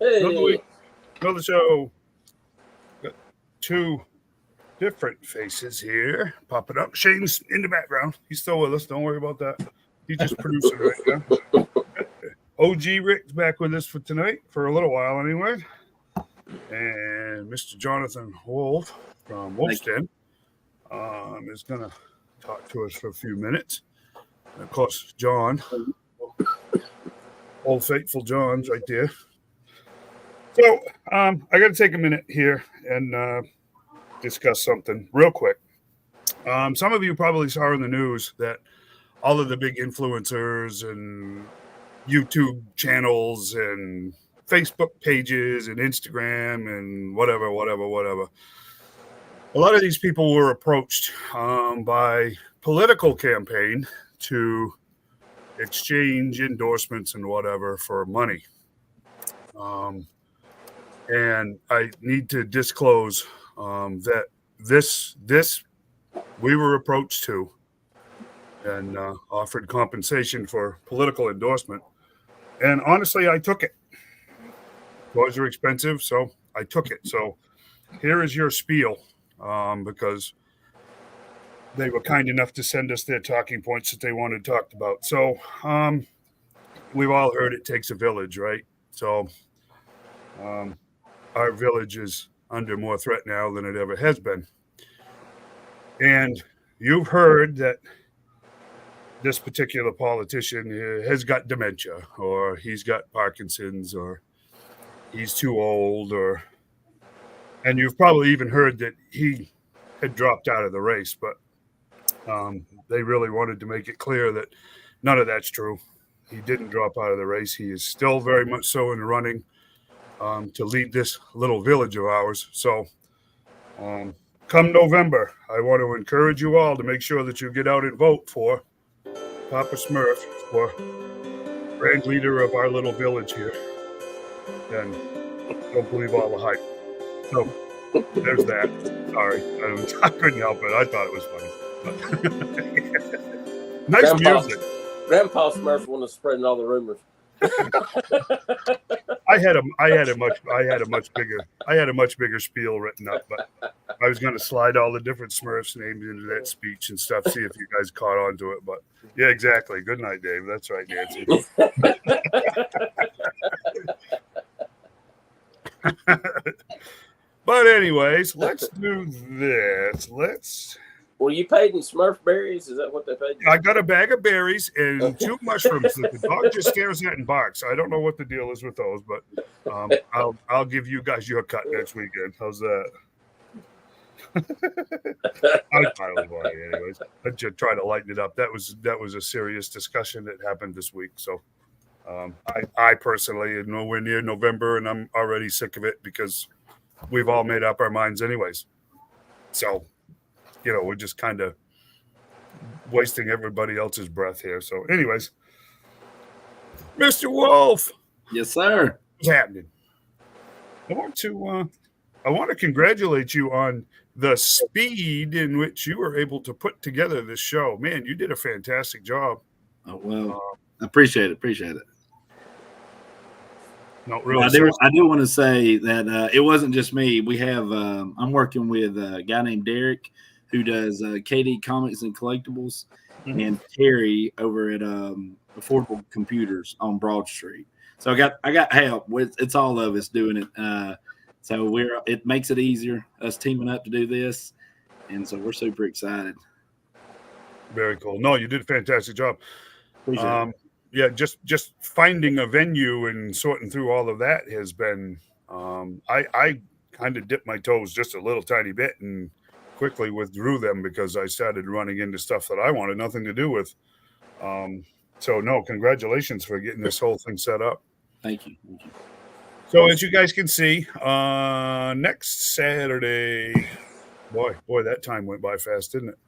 Another Hey, week, another show. Got two different faces here popping up. Shane's in the background. He's still with us. Don't worry about that. He's just producing right now. OG Rick's back with us for tonight, for a little while anyway. And Mr. Jonathan Wolf from Wolf's Den is going to talk to us for a few minutes. And of course, John, old faithful John's right there. So I got to take a minute here and discuss something real quick. Some of you probably saw in the news that all of the big influencers and YouTube channels and Facebook pages and Instagram and whatever. A lot of these people were approached by political campaign to exchange endorsements and whatever for money. And I need to disclose that this we were approached to and offered compensation for political endorsement. And honestly, I took it. Toys are expensive, so I took it. So here is your spiel, because they were kind enough to send us their talking points that they wanted talked about. So we've all heard it takes a village, right? So our village is under more threat now than it ever has been. And you've heard that this particular politician has got dementia, or he's got Parkinson's, or he's too old, and you've probably even heard that he had dropped out of the race, but they really wanted to make it clear that none of that's true. He didn't drop out of the race. He is still very much so in the running to lead this little village of ours. So come November, I want to encourage you all to make sure that you get out and vote for Papa Smurf, for grand leader of our little village here. And don't believe all the hype. So there's that. Sorry, I couldn't help it. I thought it was funny. Nice music. Grandpa Smurf one is spreading all the rumors. I had a much bigger spiel written up, but I was going to slide all the different Smurfs names into that speech and stuff. See if you guys caught on to it. But yeah, exactly. Good night, Dave. That's right, Nancy. But anyways, let's do this. Were you paid in Smurf berries? Is that what they paid you? I got a bag of berries and 2 mushrooms that the dog just stares at and barks. I don't know what the deal is with those, but I'll give you guys your cut next weekend. How's that? I thought it was funny, anyways. I just try to lighten it up. That was a serious discussion that happened this week. So I personally am nowhere near November, and I'm already sick of it because we've all made up our minds anyways. So, we're just kind of wasting everybody else's breath here. So anyways, Mr. Wolf. Yes, sir. What's happening? I want to congratulate you on the speed in which you were able to put together this show. Man, you did a fantastic job. Oh, well, I appreciate it. No, really. I do want to say that it wasn't just me. We have I'm working with a guy named Derek who does KD Comics and Collectibles, and Terry over at Affordable Computers on Broad Street. So I got help. It's all of us doing it. So it makes it easier, us teaming up to do this, and so we're super excited. Very cool. No, you did a fantastic job. Appreciate it. Yeah, just finding a venue and sorting through all of that has been. I kind of dipped my toes just a little tiny bit and quickly withdrew them because I started running into stuff that I wanted nothing to do with. So no, congratulations for getting this whole thing set up. Thank you. So as you guys can see, next Saturday, boy, that time went by fast, didn't it?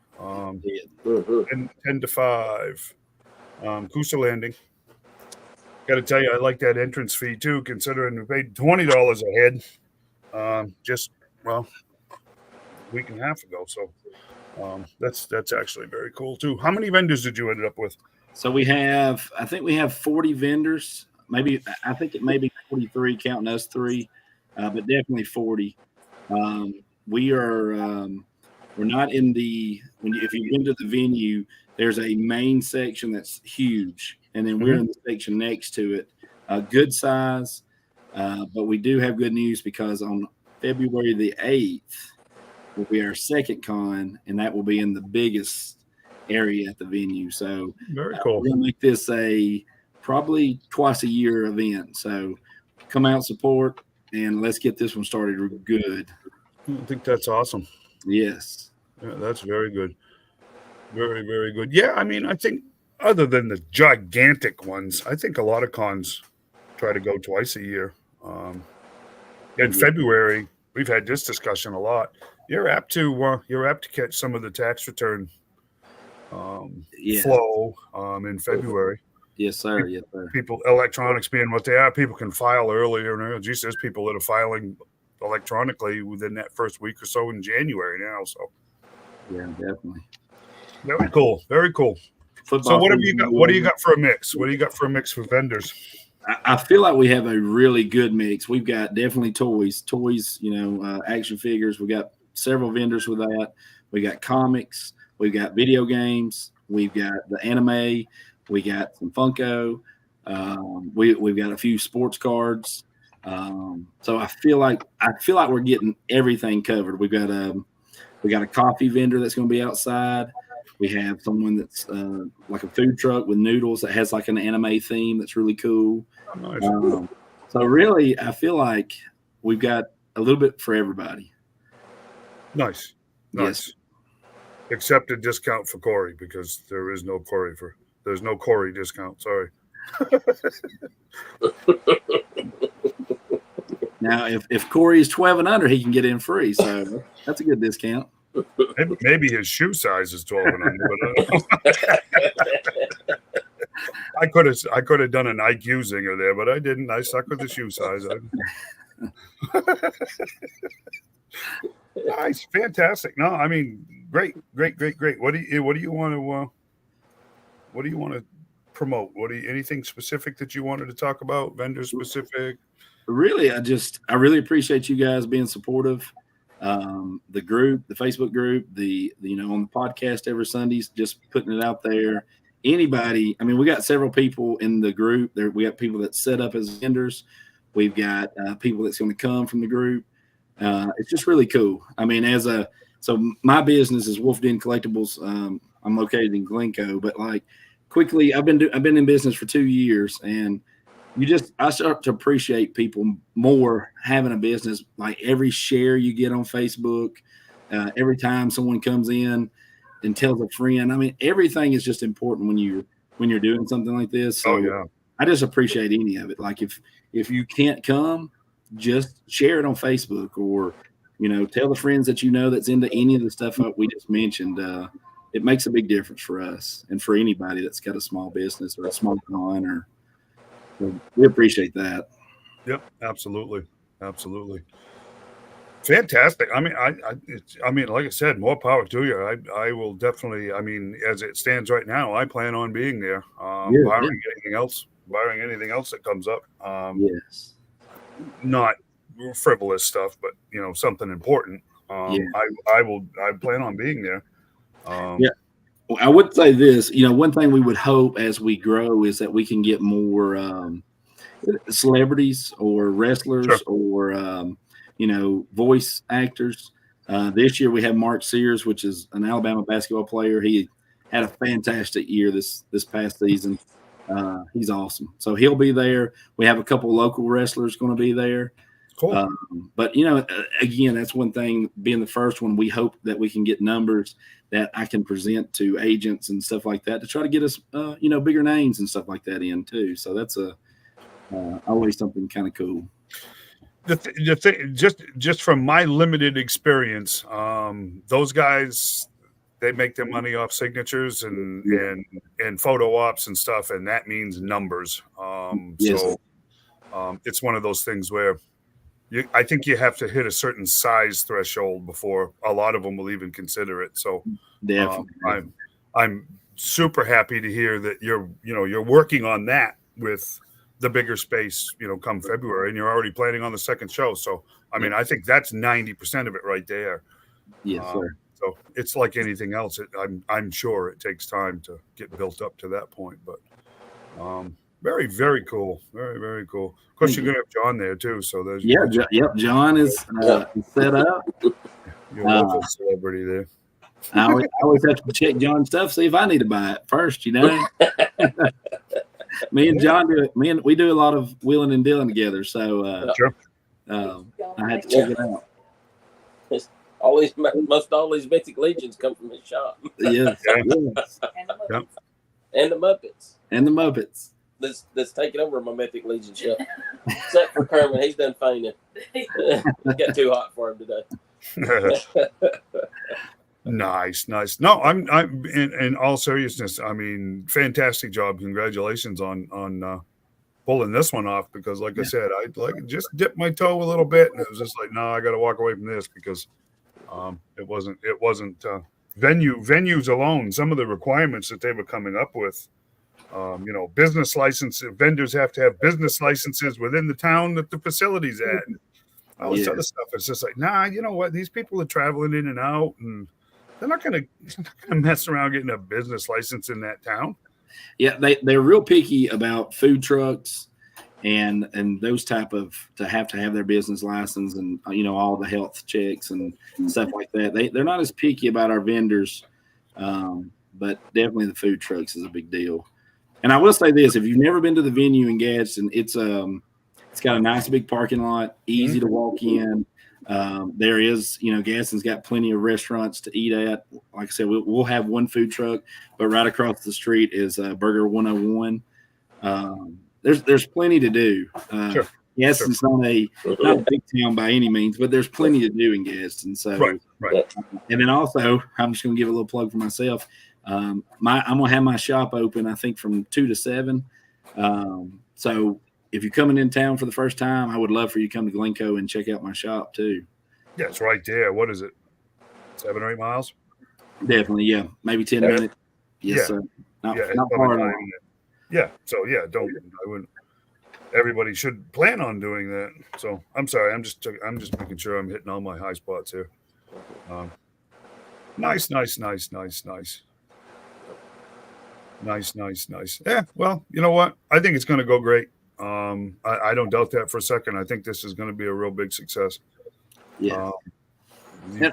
10 to 5, Coosa Landing. Got to tell you, I like that entrance fee too, considering we paid $20 a head. A week and a half ago. So that's actually very cool too. How many vendors did you end up with? So I think we have 40 vendors. maybe I think it may be 43 counting us three, but definitely 40. We are we're not in the if you've been to the venue, there's a main section that's huge, and then we're in the section next to it, good size. But we do have good news because on February the 8th will be our second con, and that will be in the biggest area at the venue. So Very cool. we're gonna make this a probably twice a year event. So come out, support, and let's get this one started good. I think that's awesome. Yes. Yeah, that's very good. Very, very good. Yeah, I mean, I think other than the gigantic ones, I think a lot of cons try to go twice a year. In February, we've had this discussion a lot. You're apt to catch some of the tax return flow in February. Yes, sir. Yes, sir. People, electronics being what they are, people can file earlier. And geez, there's people that are filing electronically within that first week or so in January now. So, yeah, definitely. Very cool. Very cool. So, what have you got? What do you got for a mix? What do you got for a mix for vendors? I feel like we have a really good mix. We've got definitely toys, action figures. We got several vendors with that. We got comics. We've got video games. We've got the anime. We got some Funko. We've got a few sports cards. So I feel like we're getting everything covered. We got a coffee vendor that's going to be outside. We have someone that's like a food truck with noodles that has like an anime theme that's really cool. Nice. So really, I feel like we've got a little bit for everybody. Nice. Yes. Except a discount for Corey because there's no Corey discount. Sorry. Now, if Corey is 12 and under, he can get in free. So that's a good discount. Maybe his shoe size is 12 and under. But I could have done an IQ zinger there, but I didn't. I stuck with the shoe size. Nice, fantastic. No, I mean, great. What do you want to promote? Anything specific that you wanted to talk about? Vendor specific? Really, I really appreciate you guys being supportive. The group, the Facebook group, on the podcast every Sundays, just putting it out there. Anybody, I mean, we got several people in the group there. We got people that set up as vendors. We've got people that's going to come from the group. It's just really cool. I mean, so my business is Wolf Den Collectibles. I'm located in Glencoe, but like quickly, I've been in business for 2 years, and I start to appreciate people more having a business. Like every share you get on Facebook, every time someone comes in and tells a friend. I mean, everything is just important when you're doing something like this. So yeah. I just appreciate any of it. Like if you can't come, just share it on Facebook or tell the friends that that's into any of the stuff we just mentioned. It makes a big difference for us and for anybody that's got a small business or a small con we appreciate that. Yep, absolutely. Fantastic. I mean, like I said, more power to you. I will definitely. I mean, as it stands right now, I plan on being there. Barring anything else that comes up. Yes. Not frivolous stuff, but something important. I plan on being there. Yeah. Well, I would say this, one thing we would hope as we grow is that we can get more celebrities or wrestlers or, voice actors. This year we have Mark Sears, which is an Alabama basketball player. He had a fantastic year this past season. He's awesome. So he'll be there. We have a couple of local wrestlers going to be there. Cool. But again, that's one thing. Being the first one, we hope that we can get numbers that I can present to agents and stuff like that to try to get us, bigger names and stuff like that in too. So that's always something kind of cool. The thing, just from my limited experience, those guys, they make their money off signatures and photo ops and stuff, and that means numbers. Yes. So it's one of those things where I think you have to hit a certain size threshold before a lot of them will even consider it. So I'm super happy to hear that you're working on that with the bigger space, come February, and you're already planning on the second show. So, I mean, I think that's 90% of it right there. Yes, sir. So it's like anything else. I'm sure it takes time to get built up to that point, but very, very cool. Very, very cool. Of course, you're going to have John there too. So there's John is set up. Your local celebrity there. I always have to check John's stuff, see if I need to buy it first. Me and John do it. We do a lot of wheeling and dealing together. So sure. I had to check it out. Most all these Mythic Legions come from his shop. Yes. And the Muppets. And the Muppets. That's taking over my Mythic Legion shop. Except for Kermit, he's done fainting. It got too hot for him today. Nice. No, I'm in all seriousness. I mean, fantastic job. Congratulations on pulling this one off, because like I said, I just dipped my toe a little bit, and it was just like, no, I got to walk away from this, because it wasn't venues alone. Some of the requirements that they were coming up with, business licenses. Vendors have to have business licenses within the town that the facility's at. And all this other stuff. It's just like, nah, you know what? These people are traveling in and out, and they're not gonna mess around getting a business license in that town. Yeah, they're real picky about food trucks and those type of to have their business license, and all the health checks and stuff like that. They're not as picky about our vendors, but definitely the food trucks is a big deal. And I will say this: if you've never been to the venue in Gadsden, it's got a nice big parking lot, easy to walk in. There is, Gadsden's got plenty of restaurants to eat at. Like I said, we'll have one food truck, but right across the street is Burger 101. There's plenty to do. Sure. Gadsden's not a big town by any means, but there's plenty to do in Gadsden. So, right. And then also, I'm just going to give a little plug for myself. I'm going to have my shop open, I think, from 2 to 7. So if you're coming in town for the first time, I would love for you to come to Glencoe and check out my shop too. Yeah, it's right there. What is it? 7 or 8 miles? Definitely, yeah. Maybe 10 minutes. Yes, sir. Not far enough. Yeah. So I wouldn't. Everybody should plan on doing that. So I'm sorry. I'm just making sure I'm hitting all my high spots here. Nice. Nice. Yeah. Well, you know what? I think it's going to go great. I don't doubt that for a second. I think this is going to be a real big success. Yeah.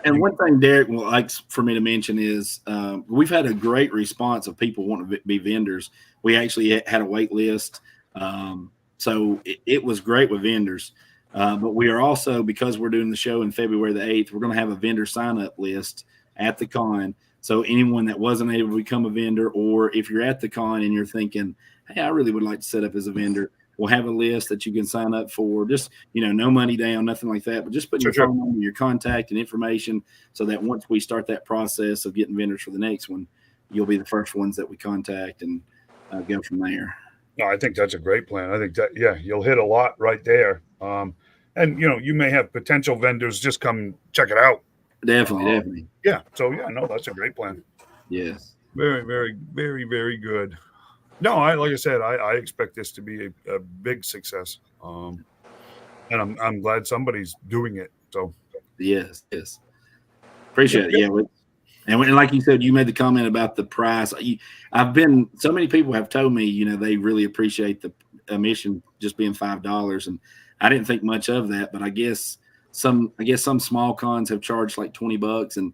And one thing Derek likes for me to mention is we've had a great response of people wanting to be vendors. We actually had a wait list. So it was great with vendors. But we are also, because we're doing the show in February the 8th, we're going to have a vendor sign-up list at the con. So anyone that wasn't able to become a vendor, or if you're at the con and you're thinking, hey, I really would like to set up as a vendor, we'll have a list that you can sign up for. Just, no money down, nothing like that, but just put your phone number, your contact and information, so that once we start that process of getting vendors for the next one, you'll be the first ones that we contact and go from there. No, I think that's a great plan. I think that, you'll hit a lot right there. And, you may have potential vendors just come check it out. Definitely. Yeah. So, that's a great plan. Yes. Very, very, very, very good. No, like I said, I expect this to be a big success. And I'm glad somebody's doing it. So yes. Appreciate it. Yeah. And like you said, you made the comment about the price. So many people have told me, they really appreciate the admission just being $5. And I didn't think much of that, but I guess some small cons have charged like $20, and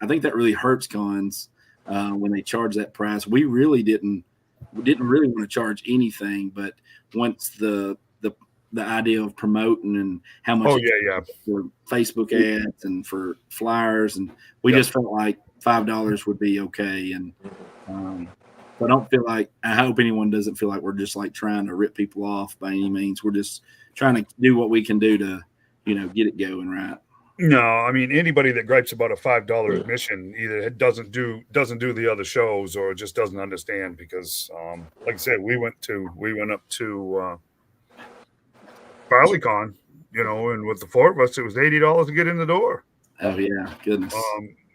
I think that really hurts cons when they charge that price. We didn't really want to charge anything, but once the idea of promoting and how much for Facebook ads and for flyers, and we just felt like $5 would be okay. And I hope anyone doesn't feel like we're just like trying to rip people off by any means. We're just trying to do what we can do to get it going right. No, I mean, anybody that gripes about a $5 admission either doesn't do the other shows, or just doesn't understand, because like I said, we went up to BarleyCon, and with the 4 of us, it was $80 to get in the door. Oh yeah, goodness.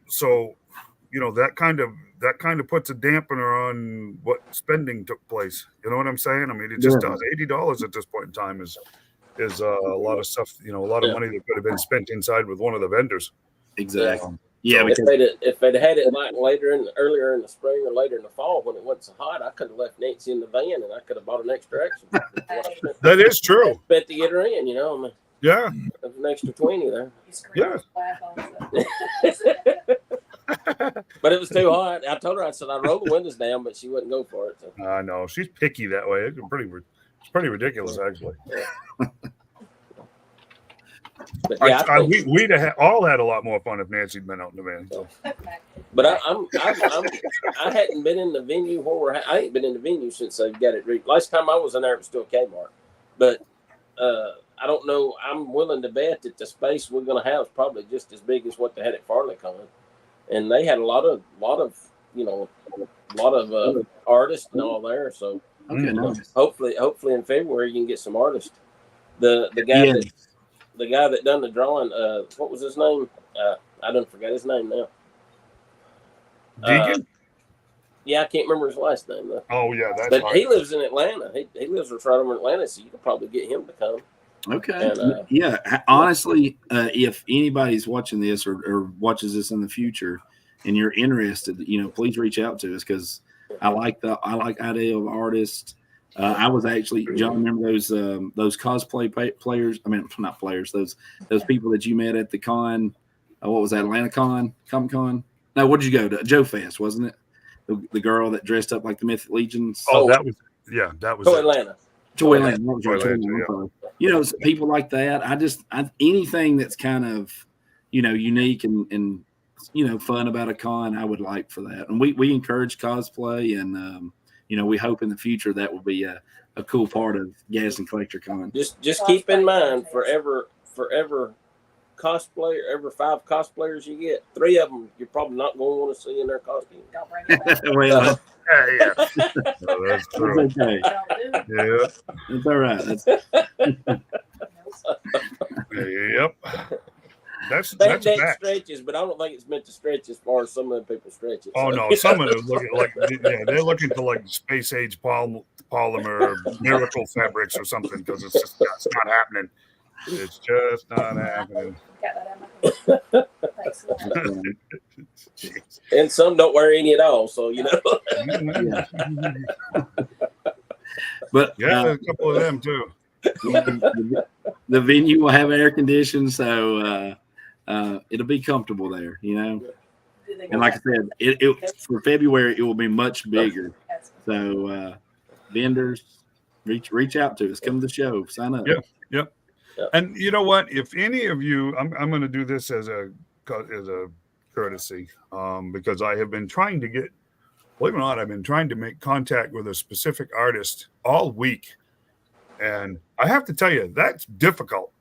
So that kind of puts a dampener on what spending took place. You know what I'm saying? I mean, it just does. $80 at this point in time is a lot of stuff. A lot of money that could have been spent inside with one of the vendors. Exactly. Yeah, if they'd had it like earlier in the spring or later in the fall when it wasn't so hot, I could have left Nancy in the van and I could have bought an extra action. That is true. Bet to get her in, I mean, yeah, there's an extra 20 there. Yeah. But it was too hot. I told her, I said I'd roll the windows down, but she wouldn't go for it. So. I know she's picky that way. It's pretty ridiculous, actually. But yeah, we'd have all had a lot more fun if Nancy'd been out in the van. So. But I hadn't been in the venue I ain't been in the venue since they got it. Last time I was in there, it was still Kmart. But I don't know. I'm willing to bet that the space we're going to have is probably just as big as what they had at FarleyCon, and they had a lot of artists and all there. So hopefully in February you can get some artists. The guy that done the drawing, what was his name? I don't forget his name now. Deacon? Yeah, I can't remember his last name though. Oh yeah, but he lives in Atlanta. He lives right over in Atlanta, so you could probably get him to come. Okay. And, honestly, if anybody's watching this or watches this in the future, and you're interested, please reach out to us because I like idea of artists. I was actually, John, remember those cosplay players? I mean, not players. Those people that you met at the con. What was that? Atlanta Con, Comic Con? No, what did you go to? Joe Fest, wasn't it? The girl that dressed up like the Mythic Legions. Oh, that was Atlanta. Joy Atlanta. People like that. Anything that's kind of, unique and fun about a con, I would like for that. And we encourage cosplay, and we hope in the future that will be a cool part of Gadsden Collector Con. Just keep in mind, forever cosplayer, every 5 cosplayers you get, 3 of them you're probably not going to want to see in their costume. Don't bring it Well, yeah. Oh, that's true. That's okay. Yeah. That's all right. Yep. That's that fact. stretches, but I don't think it's meant to stretch as far as some of the people stretch it. Oh no, some of them look like they're looking to like space age polymer miracle fabrics or something because it's not happening. It's just not happening. Got that out. And some don't wear any at all, so Yeah. But a couple of them too. The venue will have air conditioning, so it'll be comfortable there, And like I said, it for February it will be much bigger. So vendors, reach out to us, come to the show, sign up. Yep. And you know what? If any of you, I'm going to do this as a courtesy, because I have been trying to get, believe it or not, I've been trying to make contact with a specific artist all week, and I have to tell you that's difficult.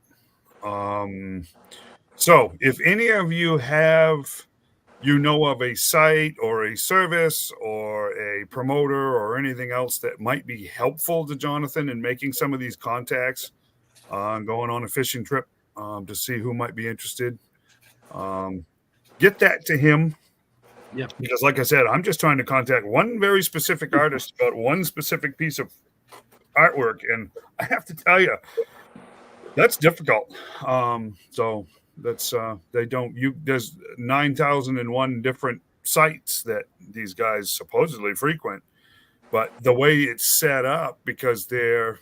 So if any of you have, of a site or a service or a promoter or anything else that might be helpful to Jonathan in making some of these contacts, going on a fishing trip to see who might be interested, get that to him. Yeah. Because like I said, I'm just trying to contact one very specific artist about one specific piece of artwork. And I have to tell you, that's difficult. So that's, there's 9,001 different sites that these guys supposedly frequent, but the way it's set up, because they're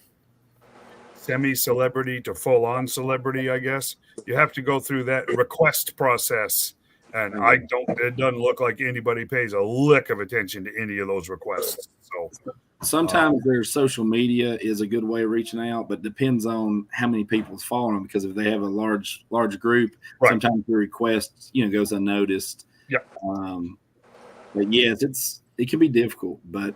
semi-celebrity to full-on celebrity, I guess, you have to go through that request process. And it doesn't look like anybody pays a lick of attention to any of those requests. So sometimes their social media is a good way of reaching out, but depends on how many people's following them. Because if they have a large group, right, sometimes the request goes unnoticed. Yeah. But yes, it can be difficult. But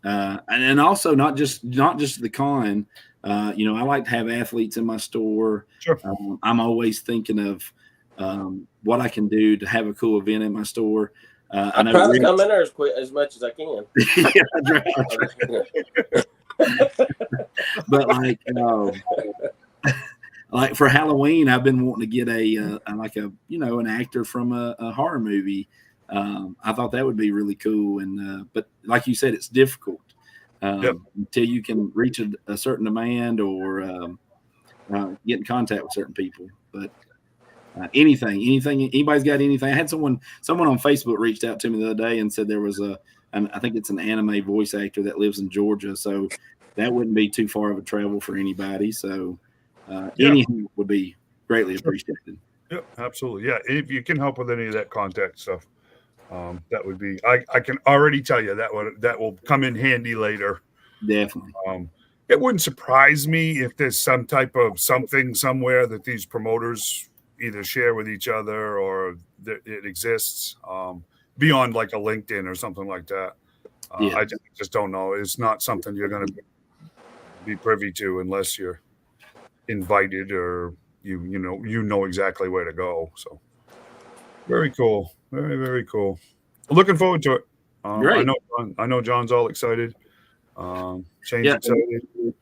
and also not just the con. I like to have athletes in my store. Sure. I'm always thinking of what I can do to have a cool event in my store. I try to come in there as much as I can. But like for Halloween, I've been wanting to get an actor from a horror movie I thought that would be really cool. And but like you said, it's difficult until you can reach a certain demand or get in contact with certain people. But anything, anybody's got anything. I had someone on Facebook reached out to me the other day and said there was I think it's an anime voice actor that lives in Georgia, so that wouldn't be too far of a travel for anybody. So anything would be greatly appreciated. Yep, absolutely. Yeah, if you can help with any of that contact stuff, that would be. I can already tell you that will come in handy later. Definitely. It wouldn't surprise me if there's some type of something somewhere that these promoters either share with each other or it exists beyond like a LinkedIn or something like that. I just don't know. It's not something you're going to be privy to unless you're invited or you know exactly where to go. So very cool, very, very cool. Looking forward to it. Great. I know John's all excited. Shane's excited.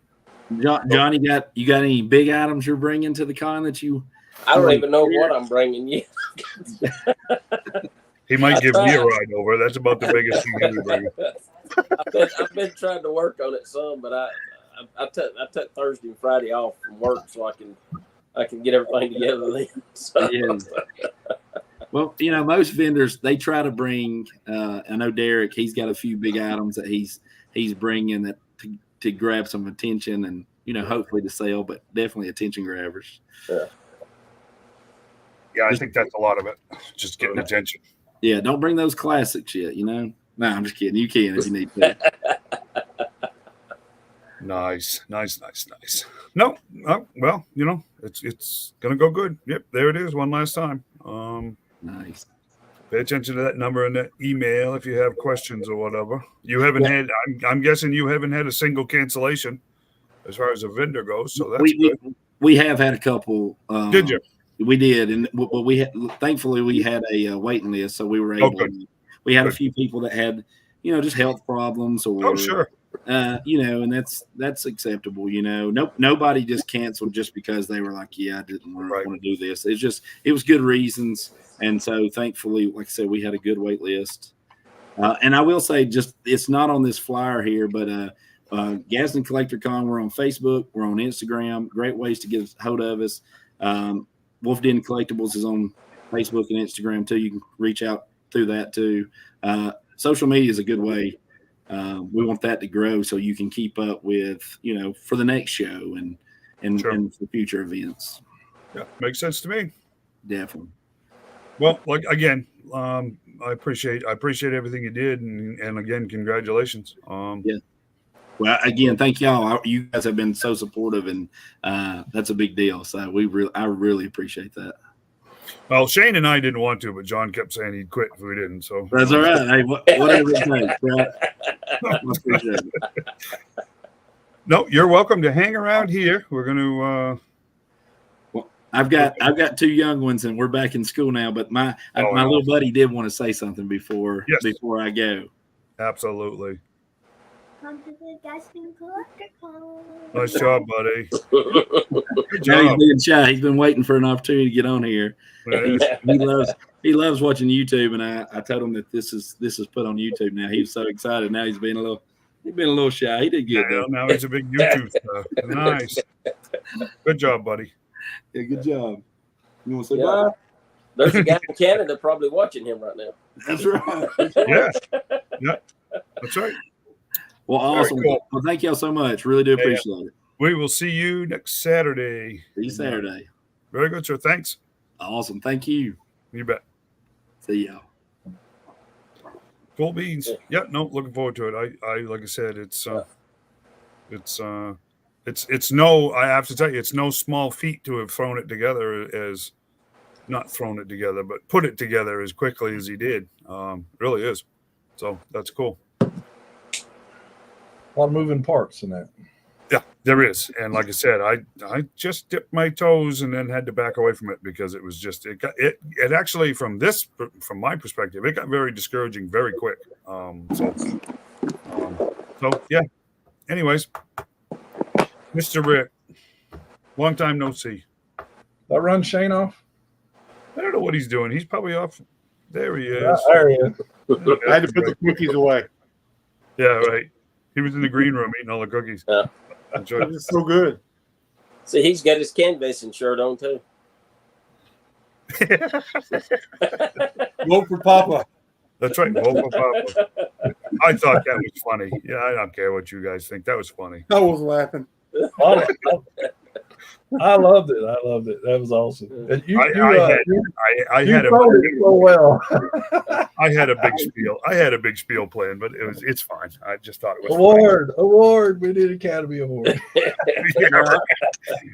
John, you got any big items you're bringing to the con that you? I don't even know what I'm bringing you. He might give me a ride over. That's about the biggest thing he'll be bringing. I've been trying to work on it some, but I took Thursday and Friday off from work so I can get everything together then. So. Yeah. Well, most vendors, they try to bring. I know Derek, he's got a few big items that he's bringing that to grab some attention and hopefully to sell, but definitely attention grabbers. Yeah, I think that's a lot of it. Just getting attention. Yeah, don't bring those classics yet. No, I'm just kidding. You can if you need to. Nice. No, well, it's gonna go good. Yep, there it is. One last time. Nice. Pay attention to that number and that email if you have questions or whatever. You haven't had. I'm guessing you haven't had a single cancellation as far as a vendor goes. So that's good. We have had a couple. Did you? We did, and thankfully we had a waiting list, so we were able. We had a few people that had, just health problems or. Sure. And that's acceptable. Nobody just canceled just because they were like, I didn't want to do this. It was good reasons, and so thankfully, like I said, we had a good wait list. And I will say, it's not on this flyer here, but Gadsden Collector Con, we're on Facebook, we're on Instagram. Great ways to get a hold of us. Wolf Den Collectibles is on Facebook and Instagram too. You can reach out through that too. Social media is a good way. We want that to grow so you can keep up with, for the next show and for future events. Yeah, makes sense to me. Definitely. Well, again, I appreciate everything you did, and again, congratulations. Yeah. Well, again, thank y'all. You guys have been so supportive, and that's a big deal. So I really appreciate that. Well, Shane and I didn't want to, but John kept saying he'd quit if we didn't. So that's all right. Hey, whatever it takes. Right? I appreciate it. No, you're welcome to hang around here. We're going to. Well, I've got two young ones, and we're back in school now. But my little buddy did want to say something before I go. Absolutely. Come to the Gadsden Collector Con. Nice job, buddy. Good Now job. he's being shy. He's been waiting for an opportunity to get on here. He loves watching YouTube, and I told him that this is put on YouTube now. He's so excited. Now he's been a little shy. He did good. Now he's a big YouTube star. Nice. Good job, buddy. Yeah, good job. You want to say bye? There's a guy in Canada probably watching him right now. That's right. Yeah. That's right. Well, awesome. Cool. Well, thank y'all so much. Really do appreciate it. We will see you next Saturday. See you Saturday. Very good, sir. Thanks. Awesome. Thank you. You bet. See y'all. Cool beans. Yeah, no, looking forward to it. I like I said, it's no, I have to tell you, it's no small feat to have thrown it together not thrown it together, but put it together as quickly as he did. Really is. So that's cool. A lot of moving parts in that. Yeah, there is. And like I said, I just dipped my toes and then had to back away from it because it was just it actually from my perspective, it got very discouraging very quick. So yeah. Anyways, Mr. Rick, long time no see. That run Shane off? I don't know what he's doing. He's probably off There he is. There he is. I had to put the cookies away. Yeah, right. He was in the green room eating all the cookies. Yeah. Enjoyed it. It's so good. See, he's got his canvassing shirt on too. Vote for Papa. That's right. Vocal Papa. I thought that was funny. Yeah, I don't care what you guys think. That was funny. I was laughing. I loved it. I loved it. That was awesome. And I you had a told it so well. I had a big spiel. I had a big spiel planned, but it's fine. I just thought it was Award. We need Academy Award. Yeah, right.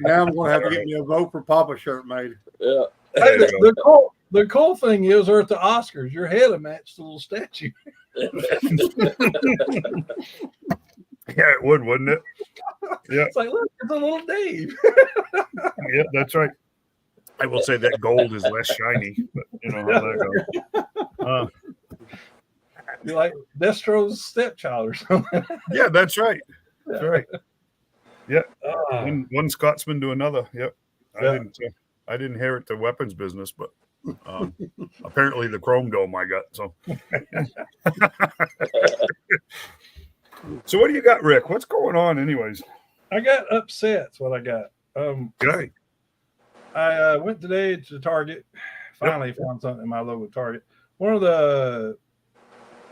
Now I'm going to have to get me a Vote for Papa shirt made. Yeah. Hey, There you go. the cool thing is, or at the Oscars, your head will match the little statue. Yeah, it would, wouldn't it? Yeah, It's like, look, it's a little Dave. yeah, that's right. I will say that gold is less shiny, but you know how that goes. You're like Destro's stepchild or something. Yeah, that's right. That's right. Ah. One Scotsman to another. Yep. Yeah. I didn't inherit the weapons business, but apparently the chrome dome I got. So, so what do you got, Rick? What's going on, anyways? I got upset. That's what I got. Okay. I went today to Target. Finally found something in my local Target. One of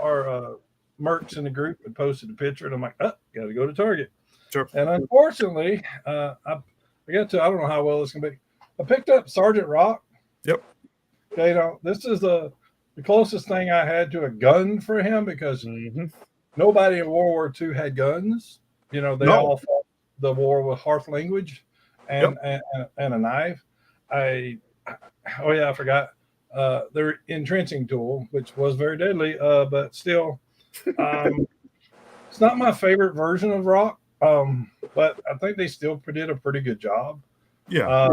our mercs in the group had posted a picture, and I'm like, got to go to Target. Sure. And unfortunately, I got to, I don't know how well this can be. I picked up Sergeant Rock. Yep. Okay, this is the closest thing I had to a gun for him, because nobody in World War II had guns. You know, they all fought the war with hearth language and a knife. I forgot. Their entrenching tool, which was very deadly, but still, it's not my favorite version of Rock. But I think they still did a pretty good job. Yeah.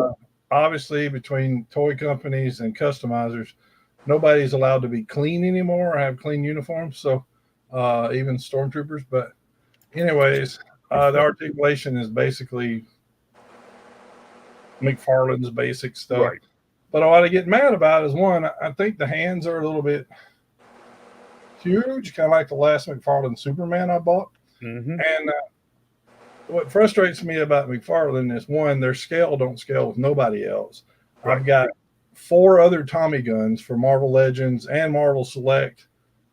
Obviously, between toy companies and customizers, nobody's allowed to be clean anymore or have clean uniforms. So even stormtroopers. But anyways, the articulation is basically McFarlane's basic stuff. Right. But what I get mad about is, one, I think the hands are a little bit huge, kind of like the last McFarlane Superman I bought. And what frustrates me about McFarlane is, one, their scale don't scale with nobody else. Right. I've got 4 other Tommy guns for Marvel Legends and Marvel Select.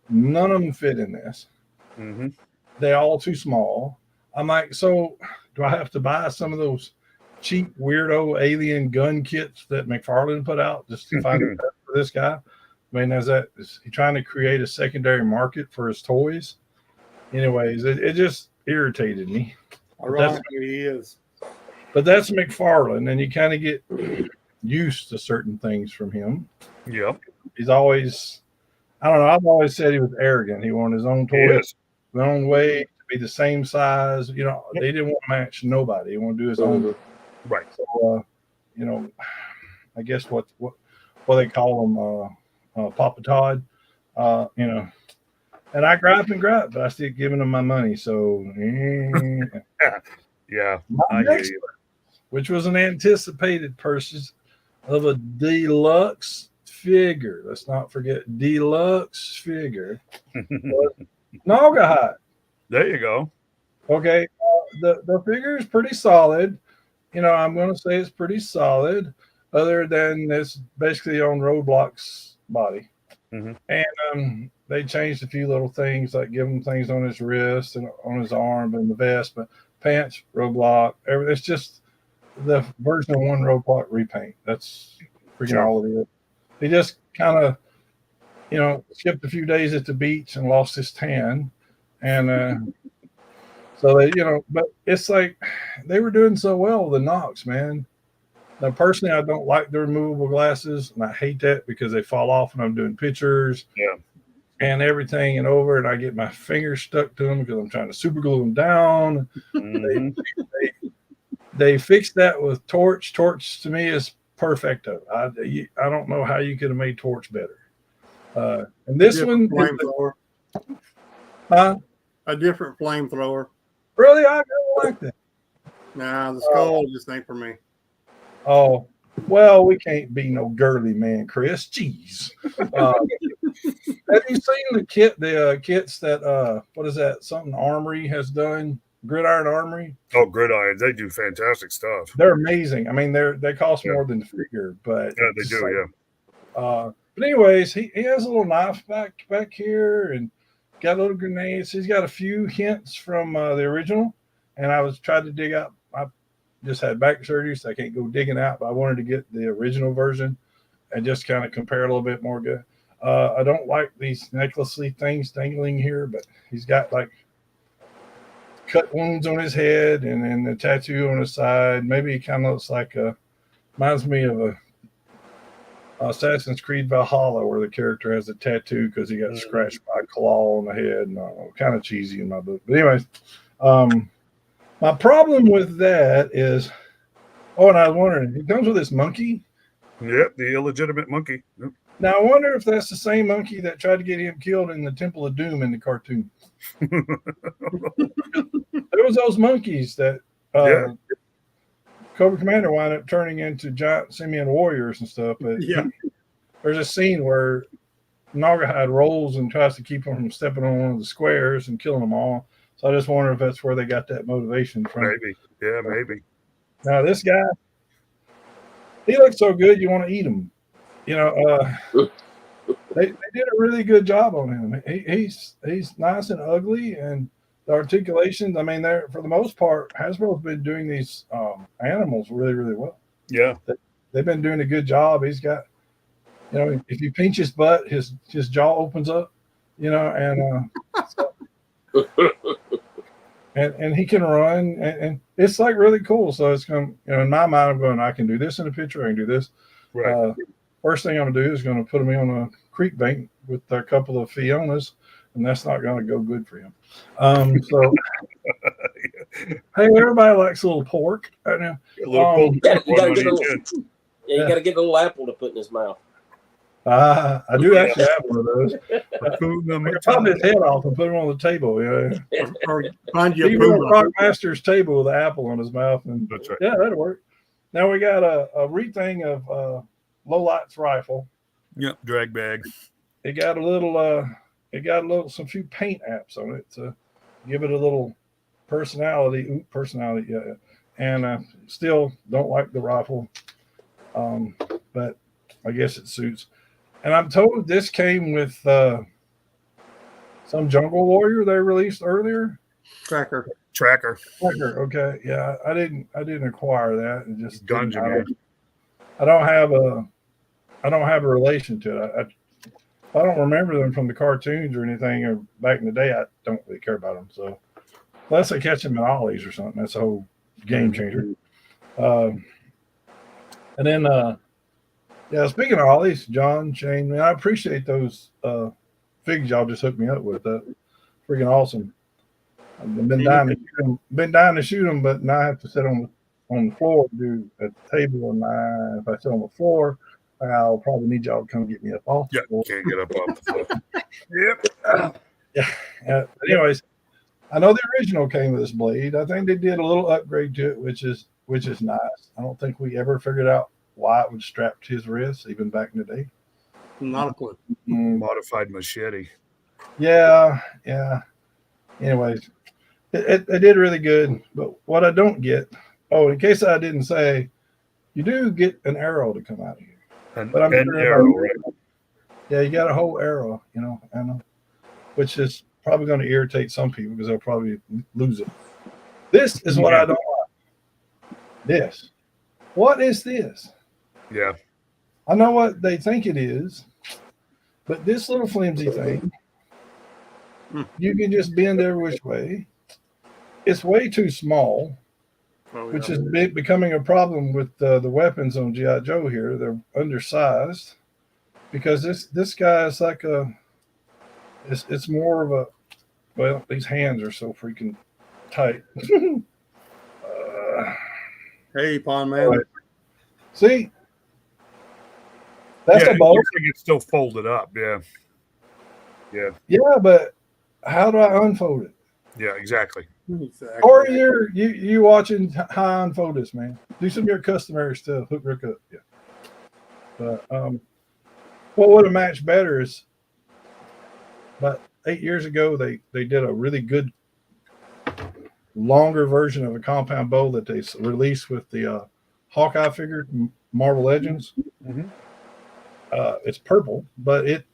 None of them fit in this. They're all too small. I'm like, so do I have to buy some of those cheap weirdo alien gun kits that McFarlane put out just to find a for this guy? I mean, is he trying to create a secondary market for his toys? Anyways, it just irritated me. Ironically, he is. But that's McFarlane, and you kind of get used to certain things from him. Yep. He's always, I don't know, I've always said he was arrogant. He wanted his own toys, his own way, to be the same size. You know, they didn't want to match nobody. He wanted to do his own. Right. So, you know, I guess what they call him, Papa Todd, you know. And I gripe, but I still giving them my money. So, yeah, which was an anticipated purchase of a deluxe figure. Let's not forget deluxe figure. Naugahyde. There you go. Okay, the figure is pretty solid. You know, I'm going to say it's pretty solid, other than it's basically on Roadblock's body. And they changed a few little things, like give him things on his wrist and on his arm and the vest, but pants, Roadblock, everything. It's just the version of 1 Roadblock repaint. That's freaking all it is. He just kind of, you know, skipped a few days at the beach and lost his tan. And so they, you know, but it's like they were doing so well with the Knox, man. Now, personally, I don't like the removable glasses, and I hate that because they fall off when I'm doing pictures and everything and over, and I get my fingers stuck to them because I'm trying to super glue them down. They fixed that with Torch. Torch, to me, is perfecto. I don't know how you could have made Torch better. And this one, flamethrower. A different flamethrower. Really, I don't like that. Nah, the skull just ain't for me. Oh, well, we can't be no girly man, Chris. Jeez. Have you seen the kits that what is that? Something Armory has done. Gridiron Armory. Oh, Gridirons, they do fantastic stuff. They're amazing. I mean, they cost Yeah. more than the figure, but Yeah, they do. Yeah. But anyways, he has a little knife back here and got little grenades. He's got a few hints from the original, and I was trying to dig out. I just had back surgery, so I can't go digging out. But I wanted to get the original version and just kind of compare a little bit more. Good. I don't like these necklacey things dangling here, but he's got like cut wounds on his head and then the tattoo on his side. Maybe he kind of looks like reminds me of a Assassin's Creed Valhalla, where the character has a tattoo because he got scratched by a claw on the head. And kind of cheesy in my book. But anyways, my problem with that is, and I was wondering, it comes with this monkey. Yep, the illegitimate monkey. Yep. Now I wonder if that's the same monkey that tried to get him killed in the Temple of Doom in the cartoon. There was those monkeys that Cobra Commander wound up turning into giant simian warriors and stuff. But there's a scene where Naugahyde rolls and tries to keep them from stepping on one of the squares and killing them all. So I just wonder if that's where they got that motivation from. Maybe. Yeah, maybe. Now this guy, he looks so good you want to eat him. You know, they did a really good job on him. He's nice and ugly, and the articulations. I mean, they're for the most part, Hasbro's been doing these animals really, really well. Yeah, they've been doing a good job. He's got, you know, if you pinch his butt, his jaw opens up. You know, and he can run, and it's like really cool. So it's going, you know, in my mind, I'm going, I can do this in a picture. I can do this. right. First thing I'm gonna do is going to put him on a creek bank with a couple of Fionas, and that's not going to go good for him. So, hey, everybody likes a little pork. I know. You got to get a little apple to put in his mouth. I do actually have one of those. I can pop his head off and put him on the table. Yeah, Or find you a even on puma. Rock Master's table with an apple on his mouth, and That's right. yeah, that'll work. Now we got a rething of Lowlight's rifle. Yep, drag bag. It got some few paint apps on it to give it a little personality. Yeah. And still don't like the rifle, but I guess it suits. And I'm told this came with some Jungle Warrior they released earlier. Tracker. Okay, yeah, I didn't acquire that. It just Gungeon. I don't have a relation to it. I don't remember them from the cartoons or anything, or back in the day. I don't really care about them. So unless I catch them in Ollie's or something, that's a whole game changer. And then, speaking of Ollie's, John, Shane, man, I appreciate those figs y'all just hooked me up with. Freaking awesome. I've been dying to shoot them, but now I have to sit on the floor to do a table, and if I sit on the floor, I'll probably need y'all to come get me up off the floor. Can't get up off the floor. Yep. But anyways, I know the original came with this blade. I think they did a little upgrade to it, which is nice. I don't think we ever figured out why it would strap to his wrist, even back in the day. Not a clue. Modified machete. Yeah. Anyways, it did really good. But what I don't get, in case I didn't say, you do get an arrow to come out of here. But I'm sure arrow, right? Yeah, you got a whole arrow, which is probably going to irritate some people because they'll probably lose it. This is what I don't like. This. What is this? Yeah. I know what they think it is, but this little flimsy thing, you can just bend every which way. It's way too small, which is becoming a problem with the weapons on G.I. Joe here. They're undersized because this guy is like it's more of these hands are so freaking tight. Hey, Pond Man. See? That's a bolt. It's still folded up. Yeah. Yeah, but how do I unfold it? Yeah, exactly. Or you watching how I unfold this, man. Do some of your customary stuff. Hook up. Yeah. But what would have matched better is about 8 years ago, they did a really good longer version of a compound bow that they released with the Hawkeye figure, Marvel Legends. Mm-hmm. It's purple, but it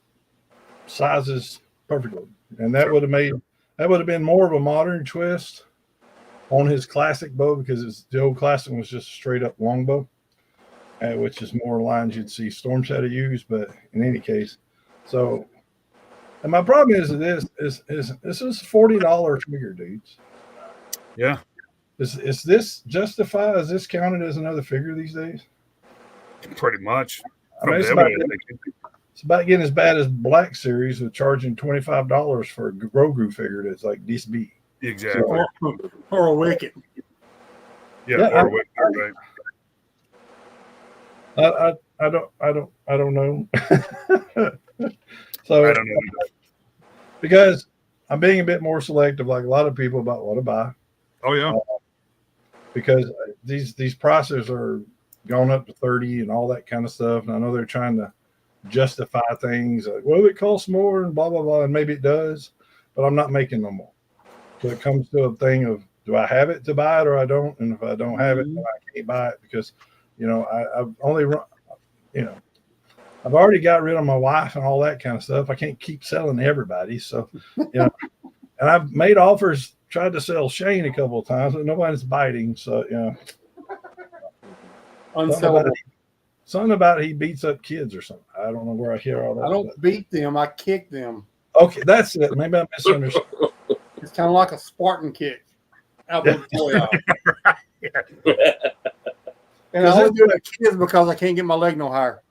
sizes perfectly, and that would have been more of a modern twist on his classic bow, because the old classic was just a straight up longbow, which is more lines you'd see Storm Shadow use. But in any case, so, and my problem is this is $40 figure, dudes. Yeah. Is this justify? Is this counted as another figure these days? Pretty much. I mean, it's about getting as bad as Black Series with charging $25 for a Grogu figure that's like this big. Exactly. Or a Wicket. Yeah, or Wicket, right. I don't know. So I don't know. Because I'm being a bit more selective, like a lot of people, about what to buy. Oh yeah. Because these prices are going up to 30 and all that kind of stuff, and I know they're trying to justify things like, well, it costs more and blah blah blah, and maybe it does, but I'm not making no more. So it comes to a thing of, do I have it to buy it or I don't? And if I don't have it, then I can't buy it, because I've only run, I've already got rid of my wife and all that kind of stuff. I can't keep selling to everybody, so and I've made offers, tried to sell Shane a couple of times, but nobody's biting. So Unsellable. Something about he beats up kids or something. I don't know where I hear all that. I don't beat them. I kick them. Okay, that's it. Maybe I misunderstood. It's kind of like a Spartan kick out of the toy aisle. And I only do it to kids because I can't get my leg no higher.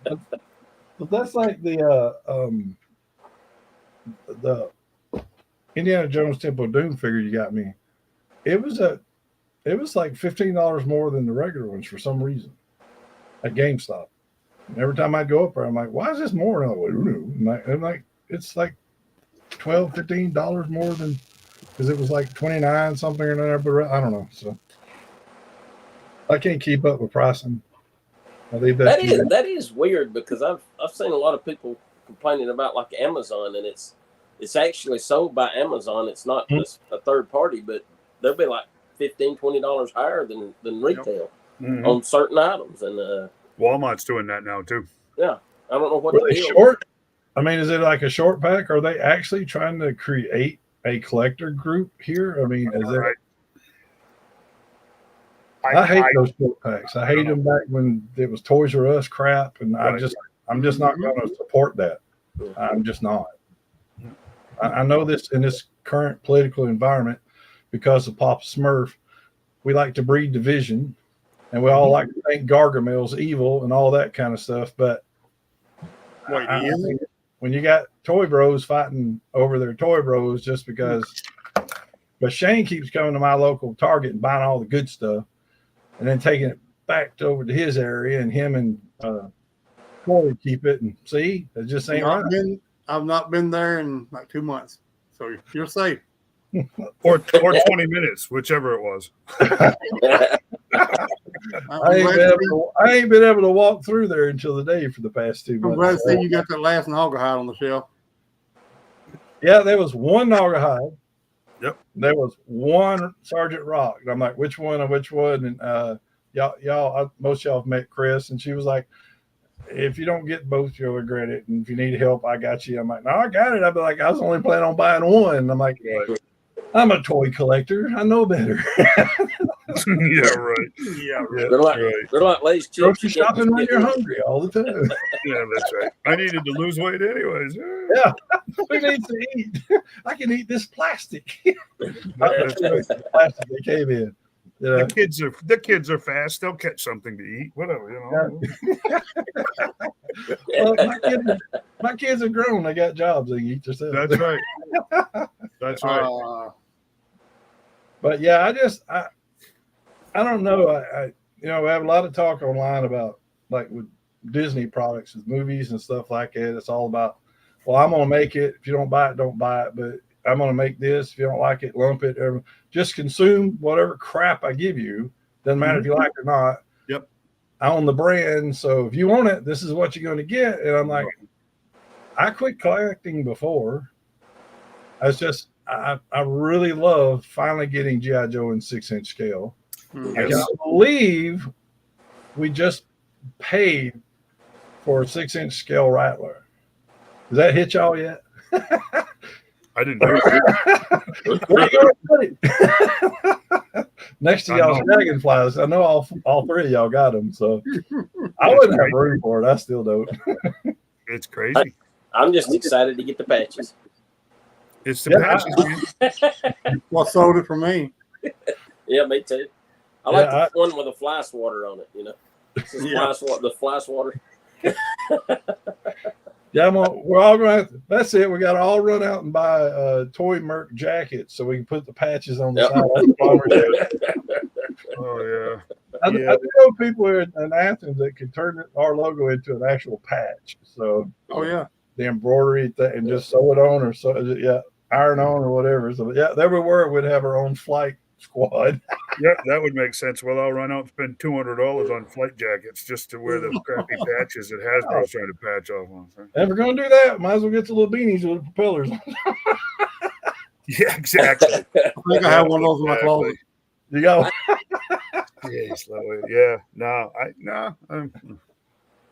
But that's like the Indiana Jones Temple of Doom figure you got me. It was like $15 more than the regular ones for some reason at GameStop. And every time I go up there, I'm like, why is this more? And I'm like, it's like $12, $15 more than, because it was like 29 something or another, but I don't know. So I can't keep up with pricing. I leave that. That is weird, because I've seen a lot of people complaining about like Amazon, and it's actually sold by Amazon. It's not just a third party, but they'll be like $15, $20 higher than retail on certain items. And Walmart's doing that now too. Yeah, I don't know what the deal short. I mean, is it like a short pack? Are they actually trying to create a collector group here? I mean, is it? I hate those short packs. I hate them back when it was Toys R Us crap, and I'm just not going to support that. I'm just not. I know this in this current political environment, because of Papa Smurf, we like to breed division, and we all like to think Gargamel's evil and all that kind of stuff. But when you got Toy Bros fighting over their Toy Bros just because, but Shane keeps coming to my local Target and buying all the good stuff, and then taking it back over to his area, and him and Corey keep it. And see, it just ain't right. I've not been there in like 2 months, so you're safe. or 20 minutes, whichever it was. I ain't been able to walk through there until the day for the past 2 months. I'm glad to see you got that last Naugahyde on the shelf. Yeah, there was one Naugahyde. Yep. There was one Sergeant Rock. And I'm like, which one and which one? And y'all, most of y'all have met Chris, and she was like, if you don't get both, you'll regret it. And if you need help, I got you. I'm like, no, I got it. I'd be like, I was only planning on buying one. And I'm like, I'm a toy collector. I know better. Yeah, right. They're like Lay's chips. Grocery shopping when you're hungry all the time. Yeah, that's right. I needed to lose weight anyways. Yeah, we need to eat. I can eat this plastic. The plastic they came in. The kids are fast. They'll catch something to eat. Whatever, Well, my kids are grown. They got jobs. They can eat themselves. That's right. That's right. But yeah, I don't know. I we have a lot of talk online about, like, with Disney products, with movies and stuff like that. It's all about, well, I'm gonna make it. If you don't buy it, don't buy it. But I'm gonna make this. If you don't like it, lump it. Just consume whatever crap I give you. Doesn't matter if you like it or not. Yep. I own the brand, so if you want it, this is what you're going to get. And I'm like, I quit collecting before. I really love finally getting G.I. Joe in 6-inch scale. Mhm. I Yes. cannot believe we just paid for a 6-inch scale Rattler. Does that hit y'all yet? I didn't know that. Where you gonna put it? Next to I y'all's know. dragonflies. I know all three of y'all got them, so I wouldn't have room for it. I still don't. It's crazy. I'm just excited to get the patches. It's the Yeah, patches, man. What sold it for me? Yeah, me too. I like Yeah, the one with the fly swatter on it. You know, it's the Yeah. fly swatter. Yeah, we're all going to have to. That's it. We got to all run out and buy toy Merc jackets so we can put the patches on the Yep. side. That's what we're doing. Oh yeah. I Yeah. do know people here in Athens that can turn our logo into an actual patch. So Oh yeah. the embroidery and just sew it on or iron on or whatever. So yeah, everywhere we'd have our own flight squad. Yep, that would make sense. Well, I'll run out and spend $200 on flight jackets just to wear those crappy patches that Hasbro's trying to patch off on. If we're going to do that, might as well get the little beanies with the propellers. Yeah, exactly. I think I have one of those in my closet. You go. Jeez, yeah. No.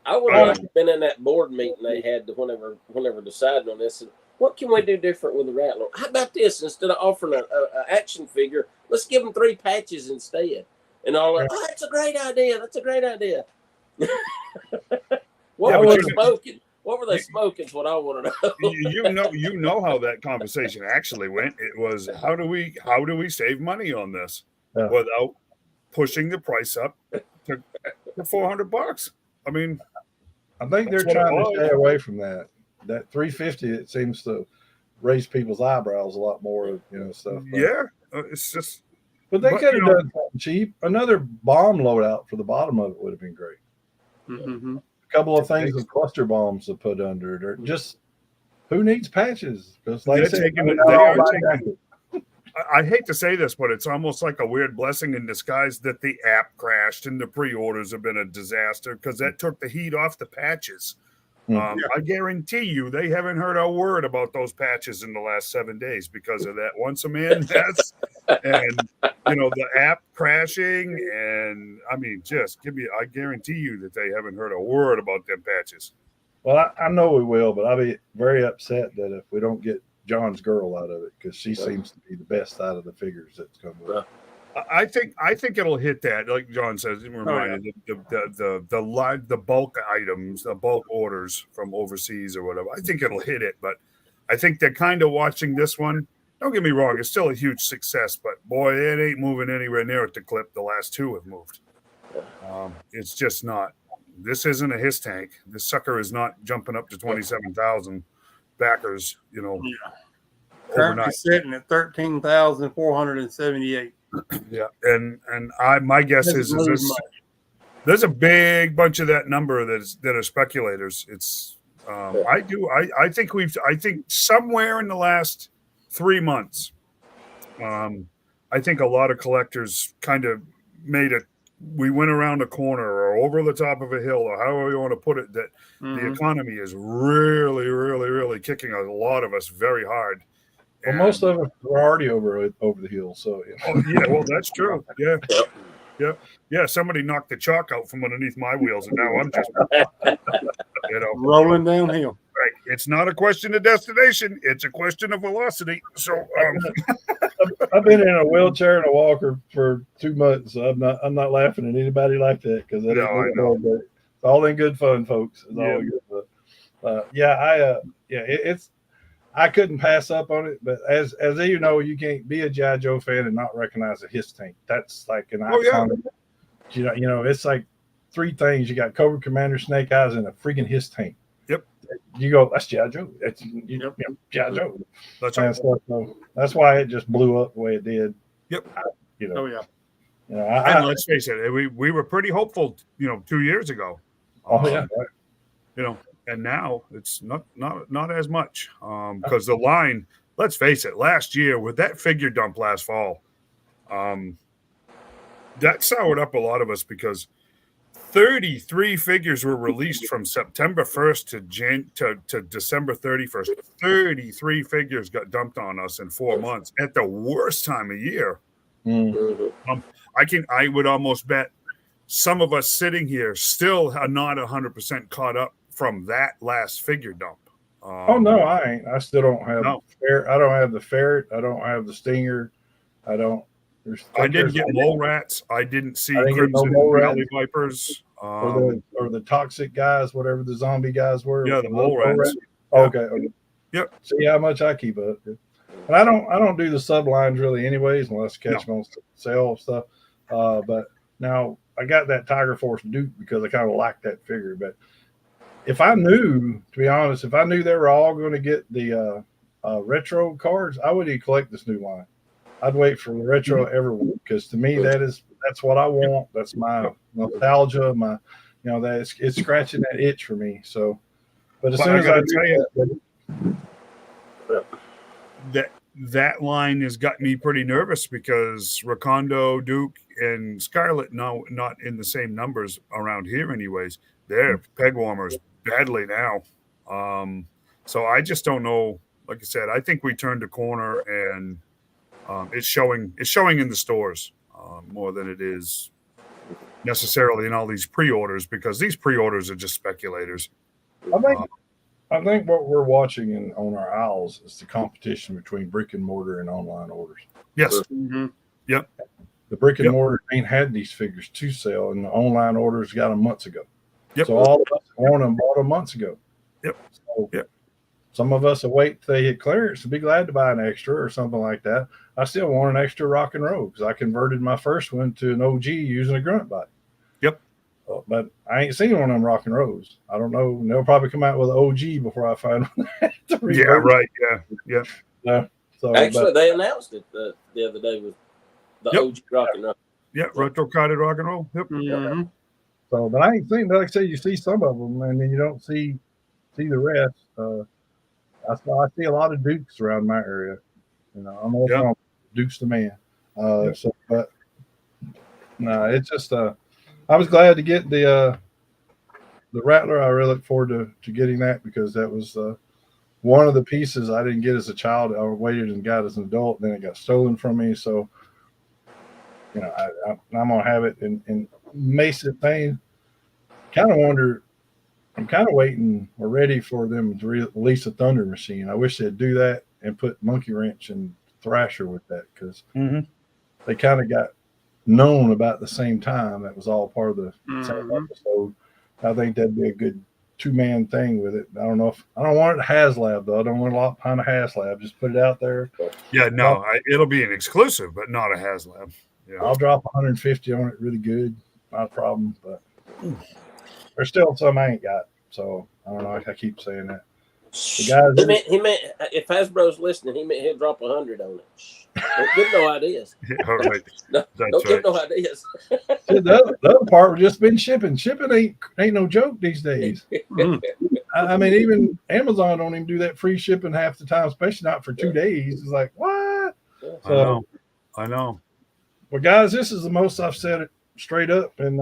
I would have been in that board meeting they had whenever deciding on this. And what can we do different with the Rattler? How about this? Instead of offering an action figure, let's give them 3 patches instead. And all like, oh, that's a great idea. That's a great idea. What were they smoking? What were they smoking? Is what I want to know. You know how that conversation actually went. It was how do we save money on this without pushing the price up to $400? I mean, I think they're trying to stay away from that. That 350, it seems to raise people's eyebrows a lot more, stuff. Yeah, it's just. But they could have done something cheap. Another bomb loadout for the bottom of it would have been great. Mm-hmm. A couple of things with cluster bombs to put under it, or just who needs patches? Because like I hate to say this, but it's almost like a weird blessing in disguise that the app crashed and the pre-orders have been a disaster because that took the heat off the patches. I guarantee you they haven't heard a word about those patches in the last 7 days because of that once a man mess and the app crashing. And I mean, I guarantee you that they haven't heard a word about them patches. Well, I know we will, but I'll be very upset that if we don't get John's girl out of it because she seems to be the best out of the figures that's come with. I think it'll hit that, like John says. The bulk items, the bulk orders from overseas or whatever. I think it'll hit it, but I think they're kind of watching this one. Don't get me wrong; it's still a huge success, but boy, it ain't moving anywhere near at the clip the last 2 have moved. It's just not. This isn't a his tank. This sucker is not jumping up to 27,000 backers. Currently sitting at 13,478. Yeah, and my guess is there's a big bunch of that number that are speculators. It's I think somewhere in the last 3 months, I think a lot of collectors kind of we went around a corner or over the top of a hill or however you want to put it, that the economy is really, really, really kicking a lot of us very hard. Well, most of us were already over the hill, so well, that's true. Yeah. Somebody knocked the chalk out from underneath my wheels, and now I'm just rolling downhill. Right. It's not a question of destination; it's a question of velocity. So, I've been in a wheelchair and a walker for 2 months. So I'm not laughing at anybody like that because I know. It's all in good fun, folks. It's all in good fun. It's. I couldn't pass up on it, but as you know, you can't be a G.I. Joe fan and not recognize a his tank. That's like an iconic. It's like 3 things. You got Cobra Commander, Snake Eyes, and a freaking his tank. Yep. You go, that's G.I. Joe. That's G.I. Joe. That's right. So that's why it just blew up the way it did. Yep. And let's face it, we were pretty hopeful, 2 years ago. And now it's not as much because the line, let's face it, last year with that figure dump last fall, that soured up a lot of us because 33 figures were released from September 1st to December 31st. 33 figures got dumped on us in 4 months at the worst time of year. I would almost bet some of us sitting here still are not 100% caught up from that last figure dump. Oh no, I ain't. I still don't have No. I don't have the ferret. I don't have the stinger. I don't. I didn't get mole rats. I didn't see I didn't get no crimson mole rats. valley vipers. or the toxic guys, whatever the zombie guys were. Yeah, the mole rats. Okay. Yep. See how much I keep up. And I don't do the sublines really anyways unless I catch them on sale stuff. But now I got that Tiger Force Duke because I kind of like that figure. But if I knew, to be honest, if I knew they were all going to get the retro cards, I wouldn't collect this new line. I'd wait for the retro every week because to me that's what I want. That's my nostalgia. That it's scratching that itch for me. So, but as soon as I tell you that line has got me pretty nervous because Rakondo, Duke, and Scarlet not in the same numbers around here, anyways. They're peg warmers badly now. So I just don't know. Like I said, I think we turned a corner and. It's showing in the stores more than it is necessarily in all these pre-orders because these pre-orders are just speculators. I think what we're watching on our owls is the competition between brick and mortar and online orders. Yes. Mm-hmm. Yep. The brick and mortar ain't had these figures to sell, and the online orders got them months ago. Yep. So all of us want them bought them months ago. Yep. So yep. Some of us will wait till they hit clearance to be glad to buy an extra or something like that. I still want an extra rock and roll because I converted my first one to an OG using a grunt body. Yep. But I ain't seen one of them rock and rolls. I don't know. They'll probably come out with an OG before I find one. Yeah, right. Yeah. Actually, they announced it the other day with the OG rock and roll. Yeah, retro carded rock and roll. Yep. Mm-hmm. So, but I ain't seen. Like I said, you see some of them, and then you don't see the rest. I see a lot of Dukes around my area. I'm also Dukes the man. So, but no, it's just I was glad to get the Rattler. I really look forward to getting that because that was one of the pieces I didn't get as a child. I waited and got as an adult, and then it got stolen from me. So, I'm gonna have it in Mason thing. Kind of wonder. I'm kind of waiting or ready for them to release a Thunder Machine. I wish they'd do that and put Monkey Wrench and Thrasher with that because they kind of got known about the same time. That was all part of the same episode. I think that'd be a good 2-man thing with it. I don't want it HasLab though. I don't want a lot behind a HasLab. Just put it out there. Yeah, no, it'll be an exclusive, but not a HasLab. Yeah. I'll drop 150 on it really good. Not a problem, but there's still some I ain't got, so I don't know. I keep saying that. The guys, he meant if Hasbro's listening, he meant he'll drop 100 on it. Don't give no ideas. All right. Don't give no ideas. the other part we've just been shipping. Shipping ain't no joke these days. I mean, even Amazon don't even do that free shipping half the time, especially not for 2 days. It's like what? So, I know. Well, guys, this is the most I've said it straight up in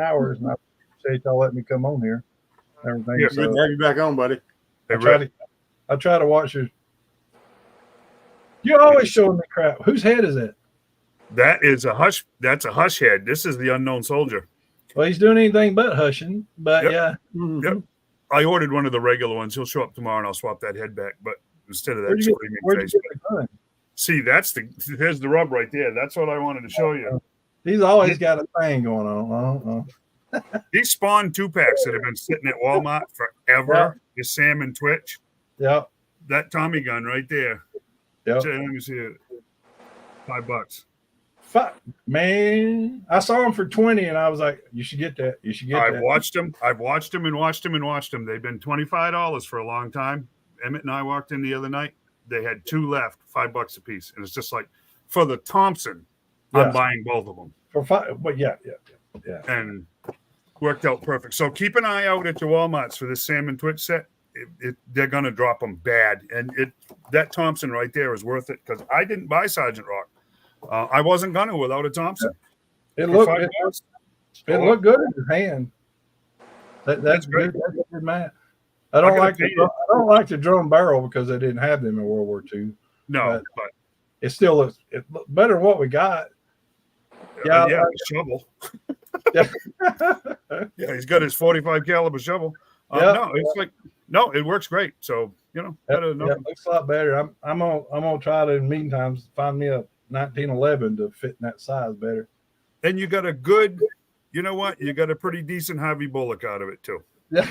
hours, and I appreciate y'all letting me come on here. Everything. Yeah, good to have you back on, buddy. I try to watch you. You're always showing me crap. Whose head is it? That is a hush. That's a hush head. This is the Unknown Soldier. Well, he's doing anything but hushing. But yeah. Yep. I ordered one of the regular ones. He'll show up tomorrow, and I'll swap that head back. But instead of that screaming face. See, there's the rub right there. That's what I wanted to show you. He's always got a thing going on. I don't know. These spawn 2-packs that have been sitting at Walmart forever. The Sam and Twitch. Yep. That Tommy gun right there. Yep. Let me see it. $5. Fuck, man. I saw him for 20 and I was like, you should get that. You should get that. I've watched them and watched them and watched them. They've been $25 for a long time. Emmeett and I walked in the other night. They had 2 left, $5 a piece. And it's just like, for the Thompson, I'm buying both of them. For 5, but yeah. And worked out perfect. So keep an eye out at your Walmarts for this Sam and Twitch set. They're going to drop them bad. And that Thompson right there is worth it because I didn't buy Sergeant Rock. I wasn't going to without a Thompson. It It looked good in your hand. That's good. That's a good man. I don't like the drum barrel because they didn't have them in World War II. No, but it still looks better than what we got. Yeah, shovel. Yeah. Yeah, he's got his 45 caliber shovel. It works great. So it looks a lot better. I'm gonna try to in the meantime find me a 1911 to fit in that size better. And you got a good, you got a pretty decent Harvey Bullock out of it too. Yeah.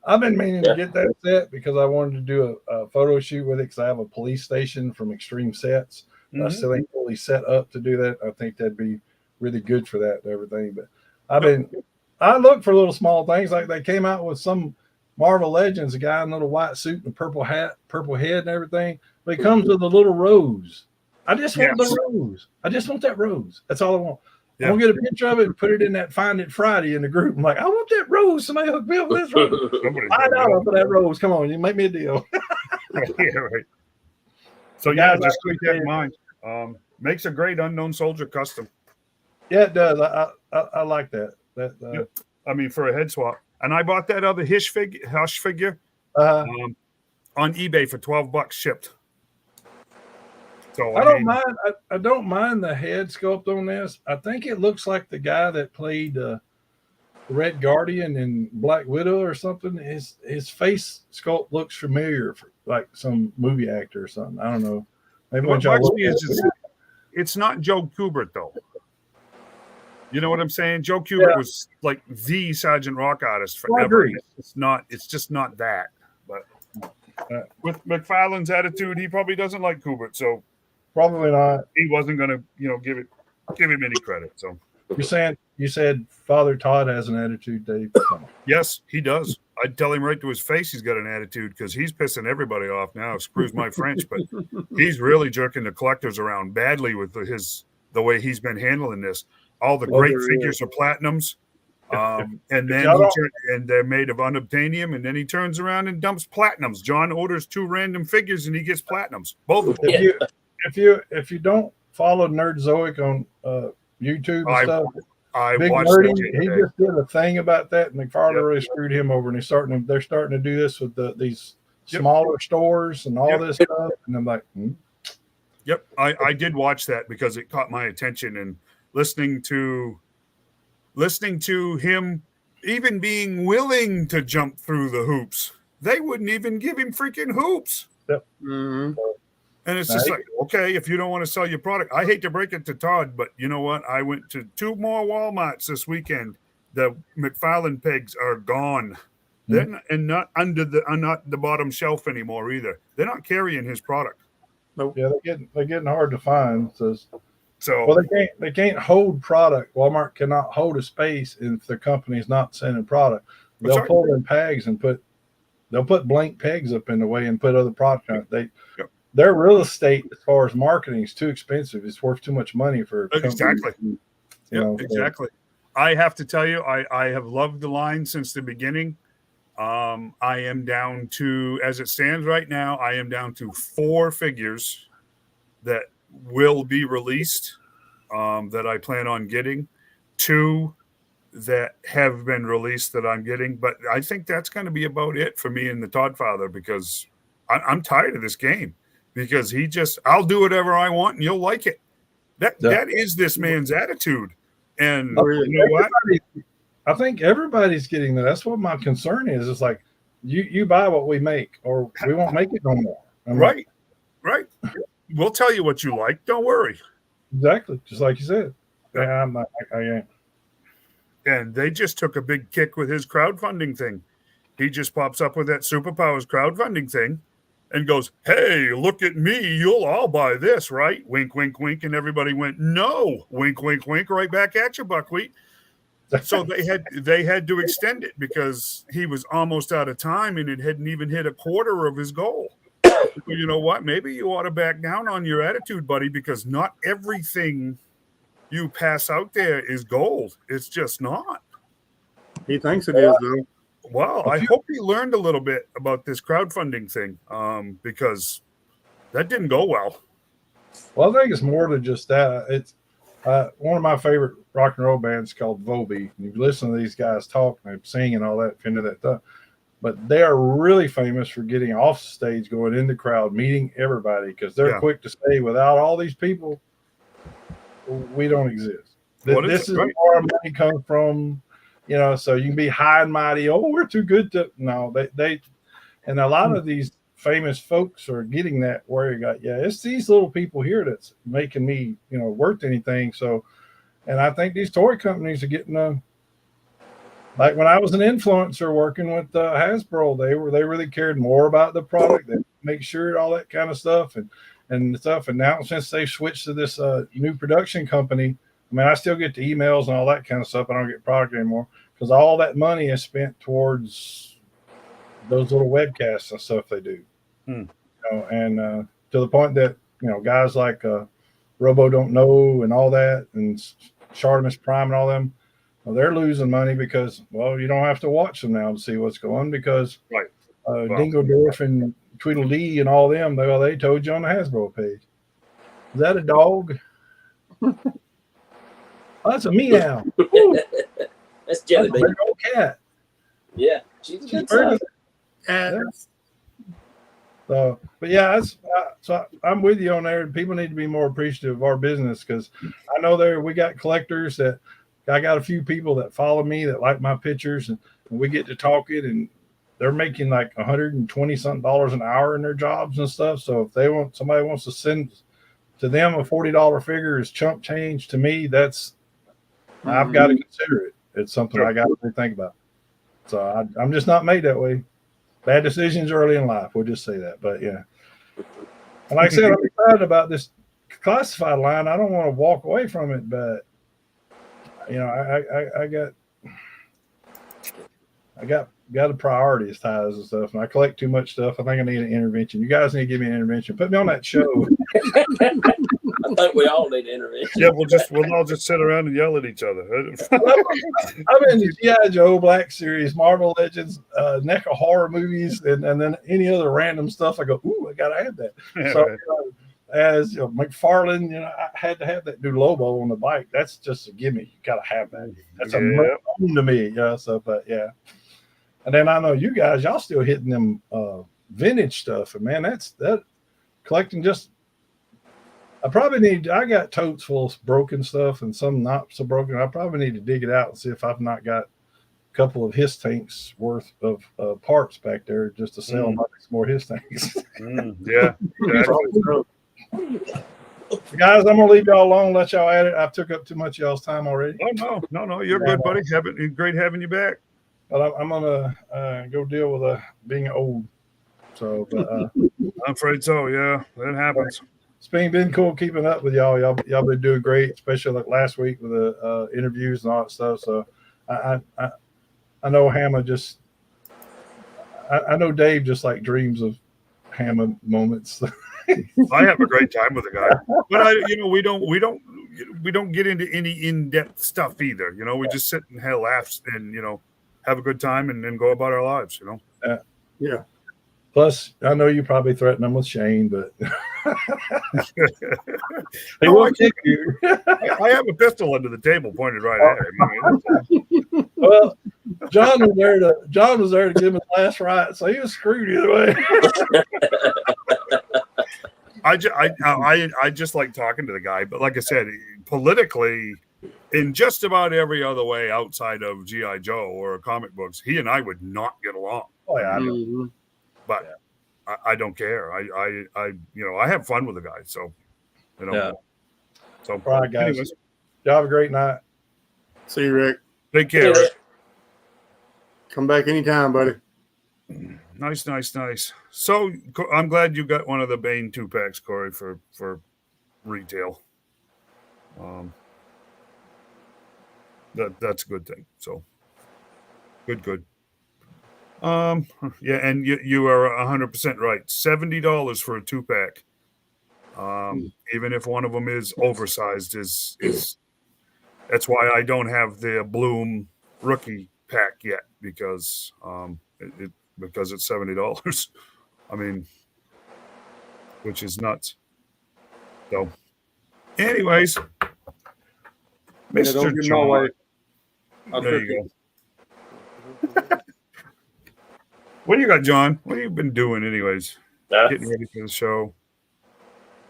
I've been meaning to get that set because I wanted to do a photo shoot with it because I have a police station from Extreme Sets. Mm-hmm. I still ain't fully set up to do that. I think that'd be really good for that and everything. But I look for little small things like they came out with some Marvel Legends, a guy in a little white suit and a purple hat, purple head and everything. But it comes with a little rose. I just want the rose. I just want that rose. That's all I want. Yeah. I'm gonna get a picture of it and put it in that Find It Friday in the group. I'm like, I want that rose. Somebody hook me up with this rose. $5 for that rose. Come on, you make me a deal. Yeah, right. So just keep that in mind. Makes a great Unknown Soldier custom. Yeah, it does. I like that. I mean, for a head swap. And I bought that other Hush figure on eBay for $12 shipped. So I don't mind the head sculpt on this. I think it looks like the guy that played Red Guardian in Black Widow or something. His face sculpt looks familiar, like some movie actor or something. I don't know. Maybe it's not Joe Kubert though. You know what I'm saying? Joe Kubert was like the Sergeant Rock artist forever. It's just not that. But with McFarlane's attitude, he probably doesn't like Kubert, so probably not. He wasn't going to, give him any credit. So you said Father Todd has an attitude, Dave. Yes, he does. I'd tell him right to his face he's got an attitude because he's pissing everybody off now. Excuse my French, but he's really jerking the collectors around badly with the way he's been handling this. All the great figures are platinums, and then they're made of unobtainium, and then he turns around and dumps platinums. John orders 2 random figures and he gets platinums. Both of them. If you don't follow Nerdzoic on YouTube and stuff, Big Nerdy, he just did a thing about that. McFarlane really screwed him over, and they're starting to do this with these smaller stores and all this stuff. And I'm like, Yep, I did watch that because it caught my attention, and listening to him even being willing to jump through the hoops. They wouldn't even give him freaking hoops. Yep. Mm-hmm. And it's just like, okay, if you don't want to sell your product, I hate to break it to Todd, but you know what? I went to 2 more Walmarts this weekend. The McFarlane pegs are gone. Mm-hmm. They're not not the bottom shelf anymore either. They're not carrying his product. Nope. Yeah, they're getting hard to find. They can't hold product. Walmart cannot hold a space if their company's not sending product. They'll pull in pegs and they'll put blank pegs up in the way and put other product on it. Their real estate, as far as marketing, is too expensive. It's worth too much money for exactly. Exactly. I have to tell you, I have loved the line since the beginning. I am down to, as it stands right now, I am down to 4 figures that will be released that I plan on getting, 2 that have been released that I'm getting. But I think that's going to be about it for me and the Todd Father, because I'm tired of this game. Because I'll do whatever I want and you'll like it. That is this man's attitude. And you know what? I think everybody's getting that. That's what my concern is. It's like you buy what we make, or we won't make it no more. Right. We'll tell you what you like. Don't worry. Exactly. Just like you said. I am. And they just took a big kick with his crowdfunding thing. He just pops up with that Superpowers crowdfunding thing and goes, "Hey, look at me. You'll all buy this, right?" Wink, wink, wink. And everybody went, "No." Wink, wink, wink. Right back at you, Buckwheat. So they had to extend it because he was almost out of time and it hadn't even hit a quarter of his goal. So you know what? Maybe you ought to back down on your attitude, buddy, because not everything you pass out there is gold. It's just not. He thinks it is, though. Well, I hope he learned a little bit about this crowdfunding thing because that didn't go well. Well, I think it's more than just that. One of my favorite rock and roll bands is called Volby. You listen to these guys talk and sing and all that, into that stuff. But they are really famous for getting off stage, going in the crowd, meeting everybody, because they're quick to say, without all these people, we don't exist. This is where our money comes from, so you can be high and mighty. Oh, we're too good to. No, they and a lot of these famous folks are getting that where you got, it's these little people here that's making me, worth anything. So, and I think these toy companies are getting like when I was an influencer working with Hasbro, they really cared more about the product, they make sure all that kind of stuff and stuff. And now since they've switched to this new production company, I mean, I still get the emails and all that kind of stuff. I don't get product anymore because all that money is spent towards those little webcasts and stuff they do. And to the point that guys like Robo Don't Know and all that, and Shartimus Prime and all them, they're losing money because you don't have to watch them now to see what's going, because Dingo Dorf and Tweedledee and all them, they told you on the Hasbro page. Is that a dog? That's a meow. That's Jelly Bean. That's a old cat. Yeah, she's a good size. So, but so I'm with you on there. People need to be more appreciative of our business, because I know we got collectors that I got a few people that follow me that like my pictures, and we get to talking, and they're making like $120 something an hour in their jobs and stuff. So if somebody wants to send to them a $40 figure is chump change, to me, I've got to consider it. It's something I got to think about. So I'm just not made that way. Bad decisions early in life. We'll just say that. But yeah. And like I said, I'm excited about this classified line. I don't want to walk away from it, but I got the priorities ties and stuff, and I collect too much stuff. I think I need an intervention. You guys need to give me an intervention. Put me on that show. I think we all need an intervention. Yeah, we'll all just sit around and yell at each other. I'm in the G.I. Joe, Black Series, Marvel Legends, NECA horror movies, and then any other random stuff. I go, ooh, I gotta have that. So as McFarlane, I had to have that new Lobo on the bike. That's just a gimme. You gotta have that. That's a moon to me. So, but yeah. And then I know you guys, y'all still hitting them vintage stuff, and man, that collecting just. I got totes full of broken stuff and some not so broken. I probably need to dig it out and see if I've not got a couple of his tanks worth of parts back there just to sell some more his tanks. Yeah. Guys, I'm gonna leave y'all alone. Let y'all at it. I've took up too much of y'all's time already. Oh no, you're good, buddy. Great having you back. But I'm gonna go deal with being old. So, but I'm afraid so. Yeah, that happens. It's been cool keeping up with y'all. Y'all been doing great, especially like last week with the interviews and all that stuff. So I know Hammer I know Dave just like dreams of Hammer moments. I have a great time with the guy, but we don't get into any in-depth stuff either. We just sit and have laughs and have a good time and then go about our lives. Yeah. Plus, I know you probably threaten him with Shane, but he won't kick you. I have a pistol under the table pointed right at him. Well, John was there to give him his last right, so he was screwed either way. I just like talking to the guy, but like I said, politically, in just about every other way outside of G.I. Joe or comic books, he and I would not get along. Oh yeah, I know. But I don't care. I have fun with the guy. So, So, all right, guys. Anyways. Y'all have a great night. See you, Rick. Take care, Rick. Come back anytime, buddy. Nice. So I'm glad you got one of the Bane 2-packs, Corey, for retail. That's a good thing. So good. Yeah, and you are 100% right. $70 for a 2-pack. Even if one of them is oversized, is that's why I don't have the Bloom rookie pack yet, because because it's $70. I mean, which is nuts. So, anyways, Yeah, Mr. don't get in my John. way. I'll There trip you go. What do you got, John? What have you been doing, anyways? Getting ready for the show.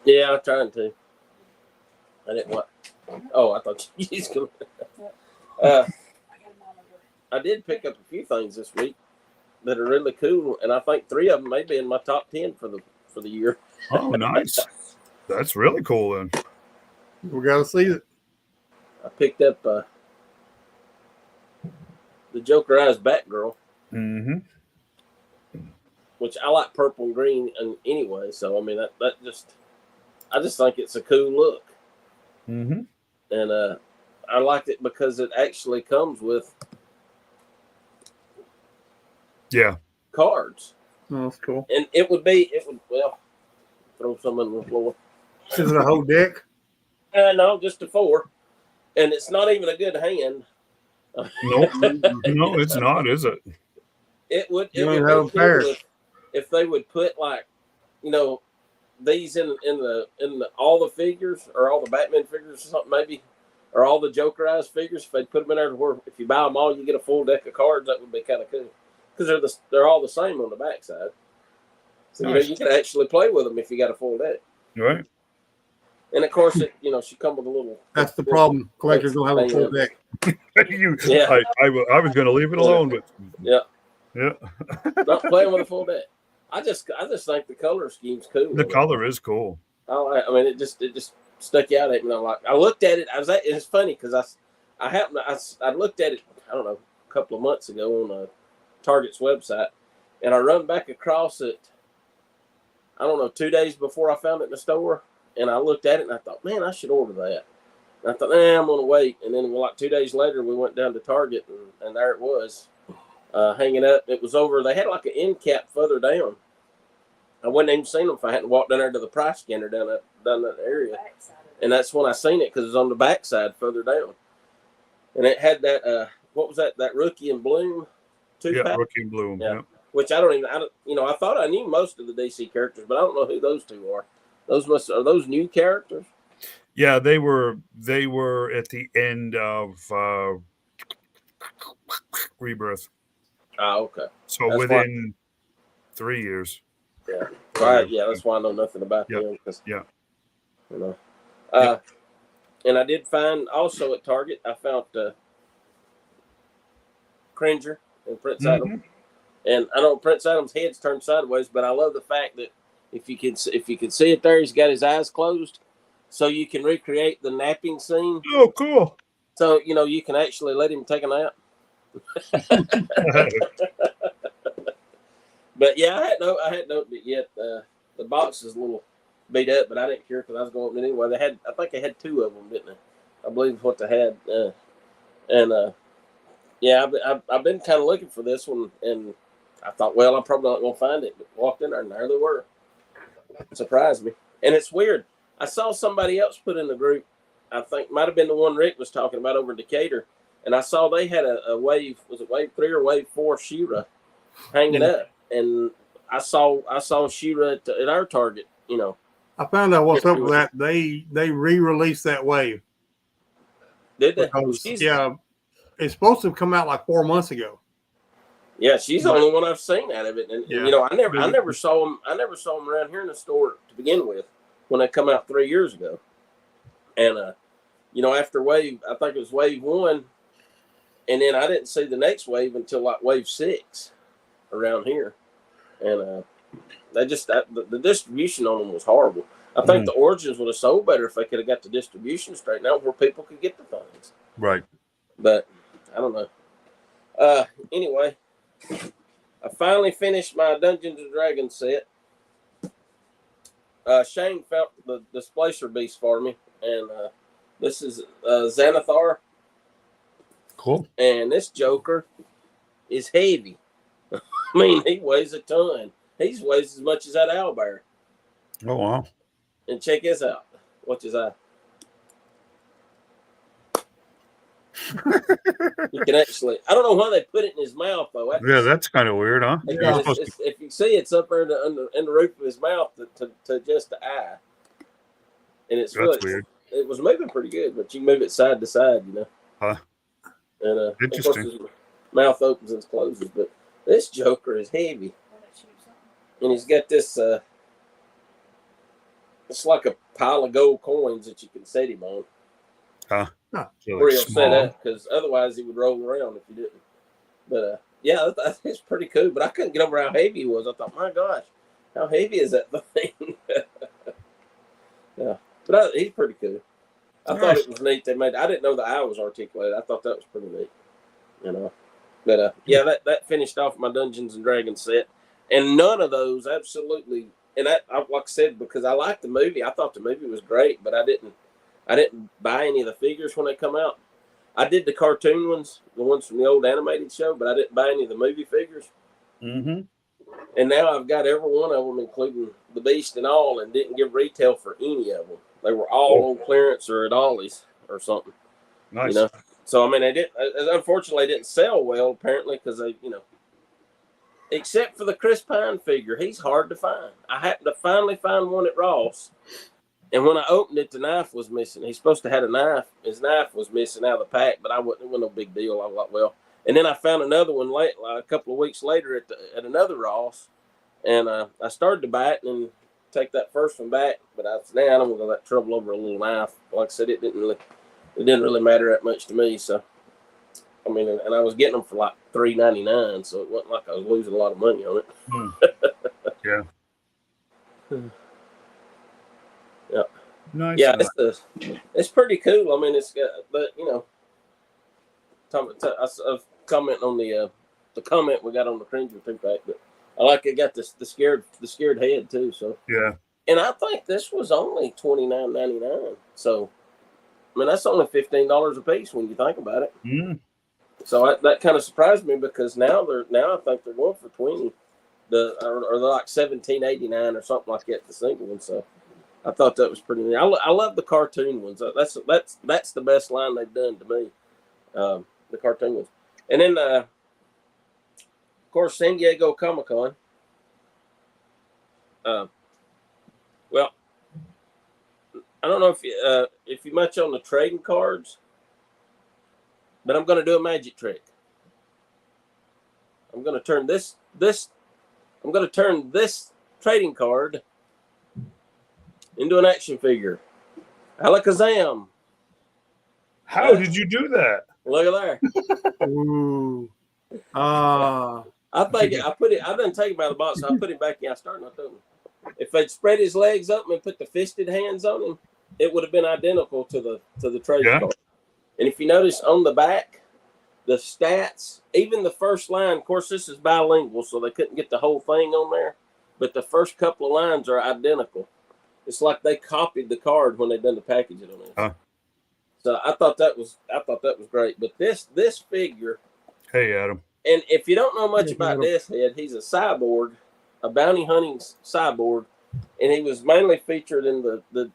Yeah, I'm trying to. I didn't want. Oh, I thought he's going. I did pick up a few things this week that are really cool, and I think 3 of them may be in my top 10 for the year. Oh, nice. That's really cool then. We got to see it. I picked up the Jokerized Batgirl, Mm-hmm. which I like purple and green, and anyway, so I mean that just I just think it's a cool look, Mm-hmm. and I liked it because it actually comes with cards, Oh, that's cool. and it would well throw some on the floor. Is it a whole deck? No, just a 4, and it's not even a good hand. Nope. No, it's not, is it? It would You be don't have a pair. cool if they would put, like, these in the all the figures, or all the Batman figures or something, maybe, or all the Jokerized figures. If they put them in there to where if you buy them all, you get a full deck of cards, that would be kind of cool, because they're all the same on the backside. So Nice. you can actually play with them if you got a full deck. Right. And of course, she come with a little. That's the problem. Collectors don't have a full deck. Yeah. I was going to leave it alone, but Yeah. Yeah. Not playing with a full deck. I just think the color scheme's cool. The color is cool. I mean, it just stuck out at me. I looked at it. It's funny because I looked at it. I don't know, a couple of months ago on Target's website, and I run back across it. I don't know, 2 days before I found it in the store, and I looked at it and I thought, man, I should order that. And I thought, I'm gonna wait. And then like 2 days later, we went down to Target, and there it was, hanging up. It was over. They had like an end cap further down. I wouldn't even seen them if I hadn't walked down there to the price scanner down that area. And that's when I seen it, because it was on the backside further down. And it had that, what was that Rookie and Bloom 2-pack? Yeah, Rookie and Bloom. Yeah. Yeah. Which I thought I knew most of the DC characters, but I don't know who those two are. Are those new characters? Yeah, they were at the end of Rebirth. Ah, okay. So That's within 3 years. Yeah. Right. Yeah, that's why I know nothing about them. Yeah. And I did find also at Target, I found Cringer and Prince Adam. And I know Prince Adam's head's turned sideways, but I love the fact that if you can see it there, he's got his eyes closed, so you can recreate the napping scene. Oh, cool. So you can actually let him take a nap. But yeah, I hadn't opened it yet. The box is a little beat up, but I didn't care because I was going to open it anyway. I think they had 2 of them, didn't they? I believe is what they had. Yeah, I've been kind of looking for this one, and I thought, well, I'm probably not going to find it. But walked in there, and there they were. It surprised me, and it's weird. I saw somebody else put in the group. I think might have been the one Rick was talking about over in Decatur, and I saw they had a wave. Was it wave 3 or wave 4 She-Ra hanging up? And I saw She-Ra at our Target. I found out what's up with that. They re-released that wave. Did they? Because, it's supposed to have come out like 4 months ago. Yeah, she's the only one I've seen out of it. And Yeah. I never saw them. I never saw them around here in the store to begin with when they come out 3 years ago. And after wave, I think it was wave 1, and then I didn't see the next wave until like wave 6 around here. And the distribution on them was horrible. I think the Origins would have sold better if they could have got the distribution straightened out where people could get the things. Right. But I don't know. Anyway, I finally finished my Dungeons and Dragons set. Shane found the Displacer Beast for me, and this is Xanathar. Cool. And this Joker is heavy. I mean, he weighs a ton. He weighs as much as that owlbear. Oh, wow. And check this out. Watch his eye. You can actually, I don't know why they put it in his mouth, though. Yeah, that's kind of weird, huh? Yeah. If you see, it's up there in the roof of his mouth to just the eye. And it's That's weird. it was moving pretty good, but you move it side to side, you know. Huh. And of course, Interesting. his mouth opens and closes. But this joker is heavy, and he's got this. It's like a pile of gold coins that you can set him on. Huh. Huh. So Where like he'll set small. up, because otherwise he would roll around if you didn't. But yeah, it's pretty cool. But I couldn't get over how heavy he was. I thought, my gosh, how heavy is that thing? Yeah, but he's pretty cool. I thought Nice. it was neat. They made. I didn't know the eye was articulated. I thought that was pretty neat. You know, but yeah, that finished off my Dungeons and Dragons set, and none of those absolutely. And I like I said, because I liked the movie. I thought the movie was great, but I didn't buy any of the figures when they come out. I did the cartoon ones, the ones from the old animated show, but I didn't buy any of the movie figures. Mm-hmm. And now I've got every one of them, including the Beast and all, and didn't give retail for any of them. They were all on clearance or at Ollie's or something. Nice. You know, so I mean, they didn't. Unfortunately, they didn't sell well apparently because they, you know, except for the Chris Pine figure, he's hard to find. I happened to finally find one at Ross, and when I opened it, the knife was missing. He's supposed to have a knife. His knife was missing out of the pack, but it wasn't no big deal. I was like, well. And then I found another one late, like a couple of weeks later at another Ross, and I started to buy it and take that first one back, but I said, I don't want to go that trouble over a little knife. Like I said, it didn't really matter that much to me. So, I mean, and I was getting them for like $3.99, so it wasn't like I was losing a lot of money on it. Yeah. Yeah. Nice. Yeah, it's pretty cool. I mean, it's got, but you know, I've comment on the comment we got on the Cringer 2-pack, but I like it. Got the scared head too. So yeah. And I think this was only $29.99. So, I mean, that's only $15 a piece when you think about it. Mm. So that kind of surprised me because now I think they're going for 20, or they're like $17.89 or something like that, the single one. So I thought that was pretty neat. I love the cartoon ones. That's the best line they've done to me. The cartoon ones, and then of course San Diego Comic-Con. Well, I don't know if you much on the trading cards, but I'm going to do a magic trick. I'm going to turn this trading card into an action figure. Alakazam. How did you do that? Look at there. Ooh. I think I didn't take him out of the box, so I put him back in. I started not doing it. If they'd spread his legs up and put the fisted hands on him, it would have been identical to the trading card. And if you notice on the back, the stats, even the first line, of course, this is bilingual, so they couldn't get the whole thing on there. But the first couple of lines are identical. It's like they copied the card when they done the packaging on it. Huh. So I thought that was great. But this figure. Hey, Adam. And if you don't know much about this head, he's a cyborg, a bounty hunting cyborg, and he was mainly featured in the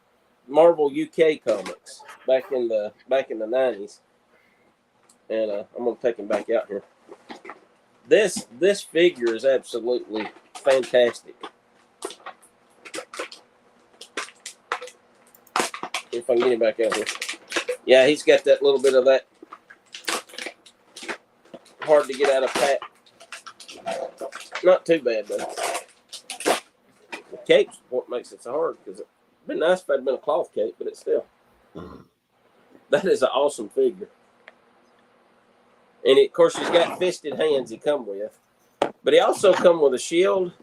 Marvel UK comics back in the 90s. And I'm gonna take him back out here. This figure is absolutely fantastic. If I can get him back out here. Yeah, he's got that little bit of that hard to get out of pack. Not too bad though. The cape's what makes it so hard because it'd been nice if it had been a cloth cape, but it's still. That is an awesome figure. And of course he's got fisted hands he come with. But he also come with a shield.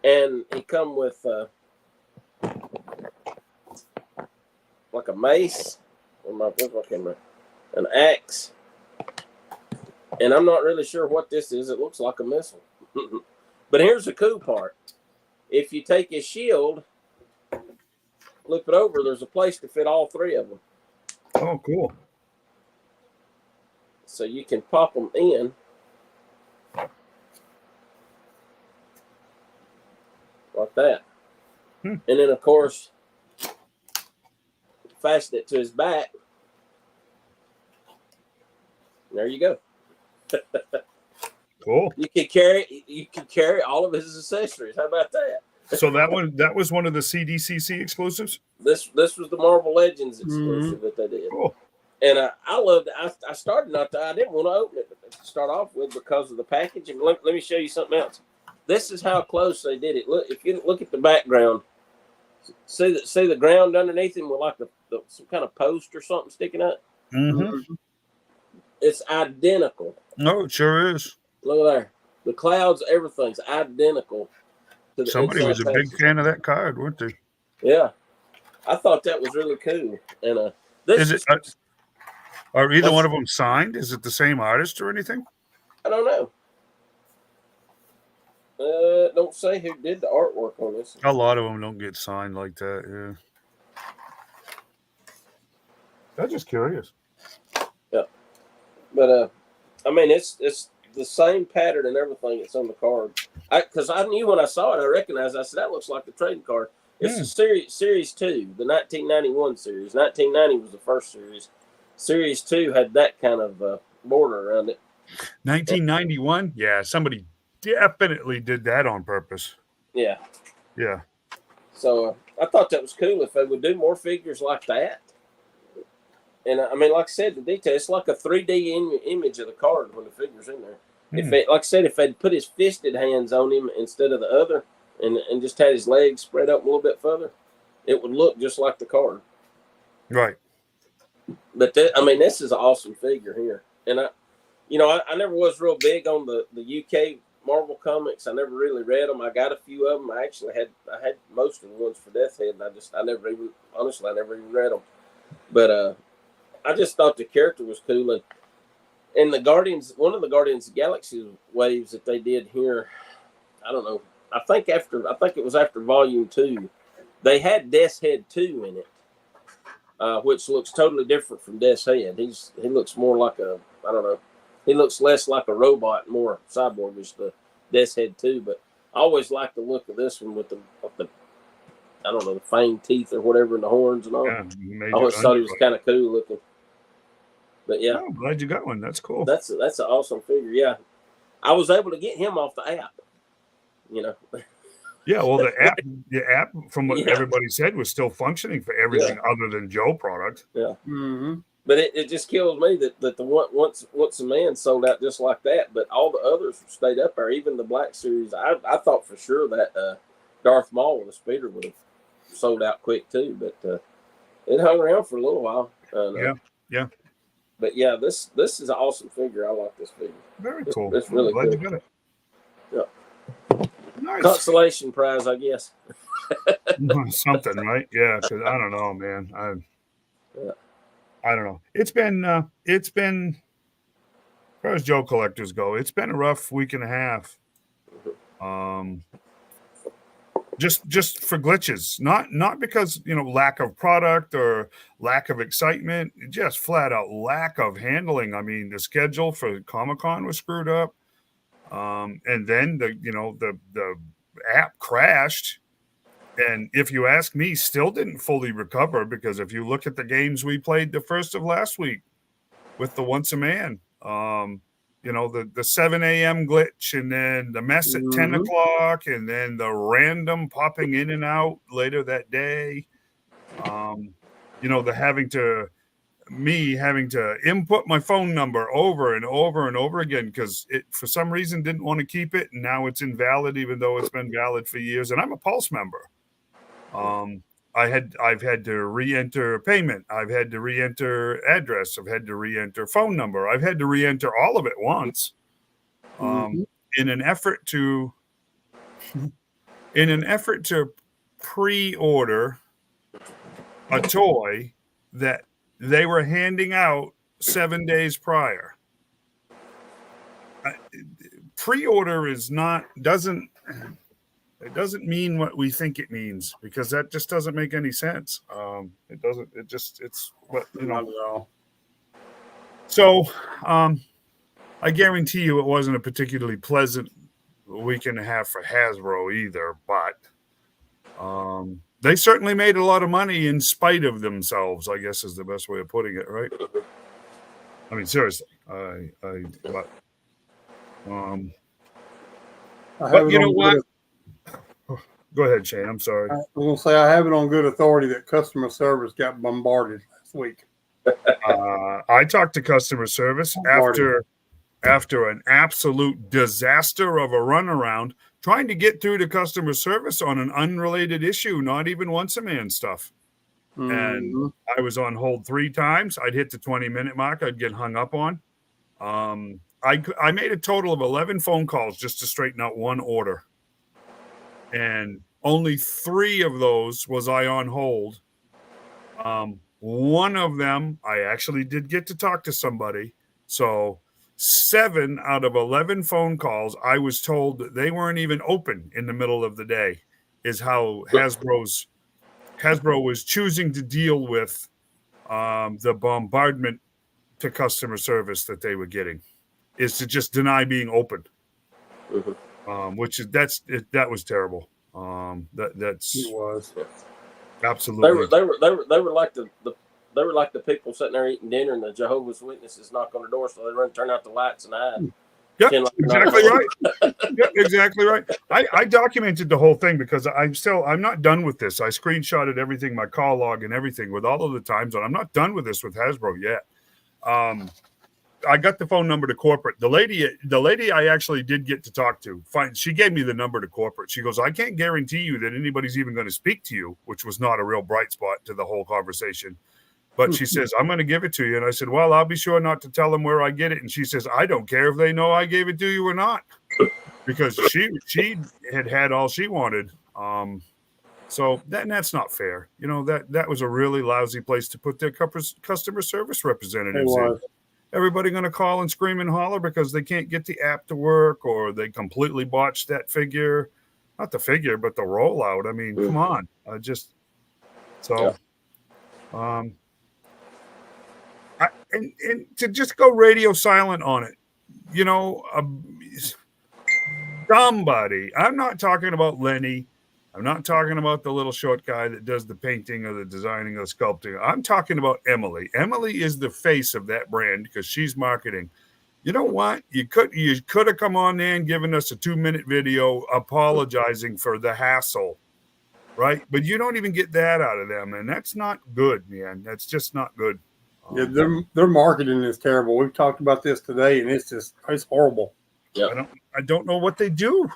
And he come with like a mace. Where's my camera? An axe. And I'm not really sure what this is. It looks like a missile. But here's the cool part. If you take his shield, flip it over, there's a place to fit all three of them. Oh, cool. So you can pop them in. Like that. And then, of course, fasten it to his back. There you go. Cool. You could carry all of his accessories. How about that? So that was one of the CDCC exclusives. This was the Marvel Legends exclusive that they did. Cool. And I loved it. I started not to. I didn't want to open it to start off with because of the packaging. Let me show you something else. This is how close they did it. Look, if you look at the background, see the ground underneath him with like some kind of post or something sticking up. Mm-hmm. It's identical. No, it sure is. Look at there. The clouds, everything's identical. To the Somebody was a big packaging. fan of that card, weren't they? Yeah, I thought that was really cool. And this Is it? Are either one of them signed? Is it the same artist or anything? I don't know. Don't say who did the artwork on this. A lot of them don't get signed like that. Yeah. I'm just curious. Yeah, but I mean, it's the same pattern and everything that's on the card. Because I knew when I saw it, I recognized. I said that looks like the trading card. It's a series 2, the 1991 series. 1990 was the first series. Series 2 had that kind of border around it. 1991. Yeah, somebody definitely did that on purpose. Yeah. Yeah. So I thought that was cool if they would do more figures like that. And I mean, like I said, the detail, it's like a 3D image of the card when the figure's in there. If it, like I said, if they'd put his fisted hands on him instead of the other and just had his legs spread up a little bit further, it would look just like the card. Right. But I mean, this is an awesome figure here. And I never was real big on the UK Marvel comics. I never really read them. I got a few of them. I had most of the ones for Death Head, and I never even read them. But I just thought the character was cool. And the Guardians, one of the Guardians of the Galaxy waves that they did here, I don't know. I think it was after Volume 2, they had Death's Head 2 in it, which looks totally different from Death's Head. He looks more like I don't know. He looks less like a robot, more cyborgish, the Death's Head 2. But I always like the look of this one with the I don't know, the fang teeth or whatever and the horns and all. Yeah, I always thought he was kind of cool looking. But yeah, I'm glad you got one. That's cool. That's an awesome figure. Yeah, I was able to get him off the app. Yeah, well, the app, from what everybody said, was still functioning for everything other than Joe product. Yeah. Mm-hmm. But it just kills me that the once a man sold out just like that, but all the others stayed up there. Even the Black Series, I thought for sure that Darth Maul and the Speeder would have sold out quick too, but it hung around for a little while. Yeah. But yeah, this is an awesome figure. I like this figure. Very cool. It's really glad cool. You got it. Yeah. Nice. Consolation prize, I guess. Something, right? Yeah, because I don't know, man. I don't know. It's been as far as Joe collectors go, it's been a rough week and a half. Just for glitches, not because lack of product or lack of excitement, just flat out lack of handling. I mean, the schedule for Comic-Con was screwed up, and then the app crashed. And if you ask me, still didn't fully recover, because if you look at the games we played the first of last week with the Once a Man, the 7 a.m. glitch, and then the mess at 10 o'clock, and then the random popping in and out later that day, the having to input my phone number over and over and over again because it for some reason didn't want to keep it, and now it's invalid even though it's been valid for years. And I'm a Pulse member. I've had to re-enter payment. I've had to re-enter address. I've had to re-enter phone number. I've had to re-enter all of it once, in an effort to pre-order a toy that they were handing out 7 days prior. Pre-order doesn't mean what we think it means, because that just doesn't make any sense. It's what, So, I guarantee you it wasn't a particularly pleasant week and a half for Hasbro either, but they certainly made a lot of money in spite of themselves, I guess is the best way of putting it, right? I mean, seriously, but you know what? Go ahead, Shane. I'm sorry. I was going to say, I have it on good authority that customer service got bombarded last week. I talked to customer service after an absolute disaster of a runaround, trying to get through to customer service on an unrelated issue, not even once a man stuff. And I was on hold 3 times. I'd hit the 20-minute mark. I'd get hung up on. I made a total of 11 phone calls just to straighten out one order. And only 3 of those was I on hold. One of them, I actually did get to talk to somebody. So 7 out of 11 phone calls, I was told that they weren't even open in the middle of the day, is how Hasbro was choosing to deal with the bombardment to customer service that they were getting, is to just deny being open. Which is that was terrible. That's It was. absolutely. They were like the people sitting there eating dinner, and the Jehovah's Witnesses knock on the door, so they run, turn out the lights, and hide. Yep, exactly right. Yep, exactly right. I documented the whole thing because I'm not done with this. I screenshotted everything, my call log and everything with all of the times, and I'm not done with this with Hasbro yet. I got the phone number to corporate. The lady I actually did get to talk to, she gave me the number to corporate. She goes, I can't guarantee you that anybody's even going to speak to you, which was not a real bright spot to the whole conversation. But she says, I'm going to give it to you. And I said, well, I'll be sure not to tell them where I get it. And she says, I don't care if they know I gave it to you or not, because she had all she wanted. So that's not fair. You know, that was a really lousy place to put their customer service representatives in. Everybody going to call and scream and holler because they can't get the app to work, or they completely botched that figure. Not the figure, but the rollout. I mean, come on. And to just go radio silent on it, you know, somebody. I'm not talking about Lenny. I'm not talking about the little short guy that does the painting or the designing or the sculpting. I'm talking about Emily. Emily is the face of that brand because she's marketing. You know what? You could have come on there and given us a 2-minute video apologizing for the hassle, right? But you don't even get that out of them, and that's not good, man. That's just not good. Yeah, their marketing is terrible. We've talked about this today, and it's horrible. Yeah, I don't know what they do.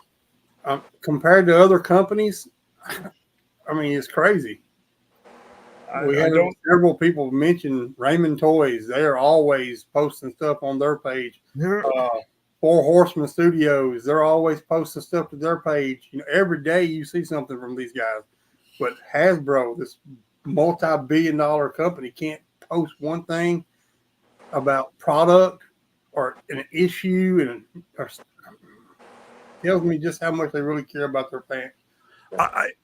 Compared to other companies, I mean, it's crazy. We had several people mention Raymond Toys. They are always posting stuff on their page. Four Horsemen Studios, they're always posting stuff to their page. You know, every day you see something from these guys. But Hasbro, this multi-billion-dollar company, can't post one thing about product or an issue, and tells me just how much they really care about their fans.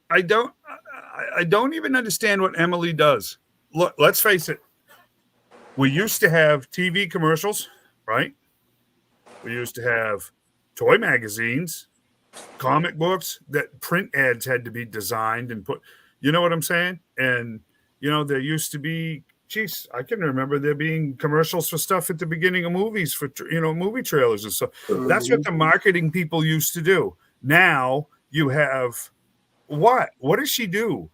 I don't even understand what Emily does. Look, let's face it. We used to have TV commercials, right? We used to have toy magazines, comic books, that print ads had to be designed and put, you know what I'm saying? And, you know, there used to be, geez, I can remember there being commercials for stuff at the beginning of movies, for, you know, movie trailers and stuff. That's what the marketing people used to do. Now you have what does she do?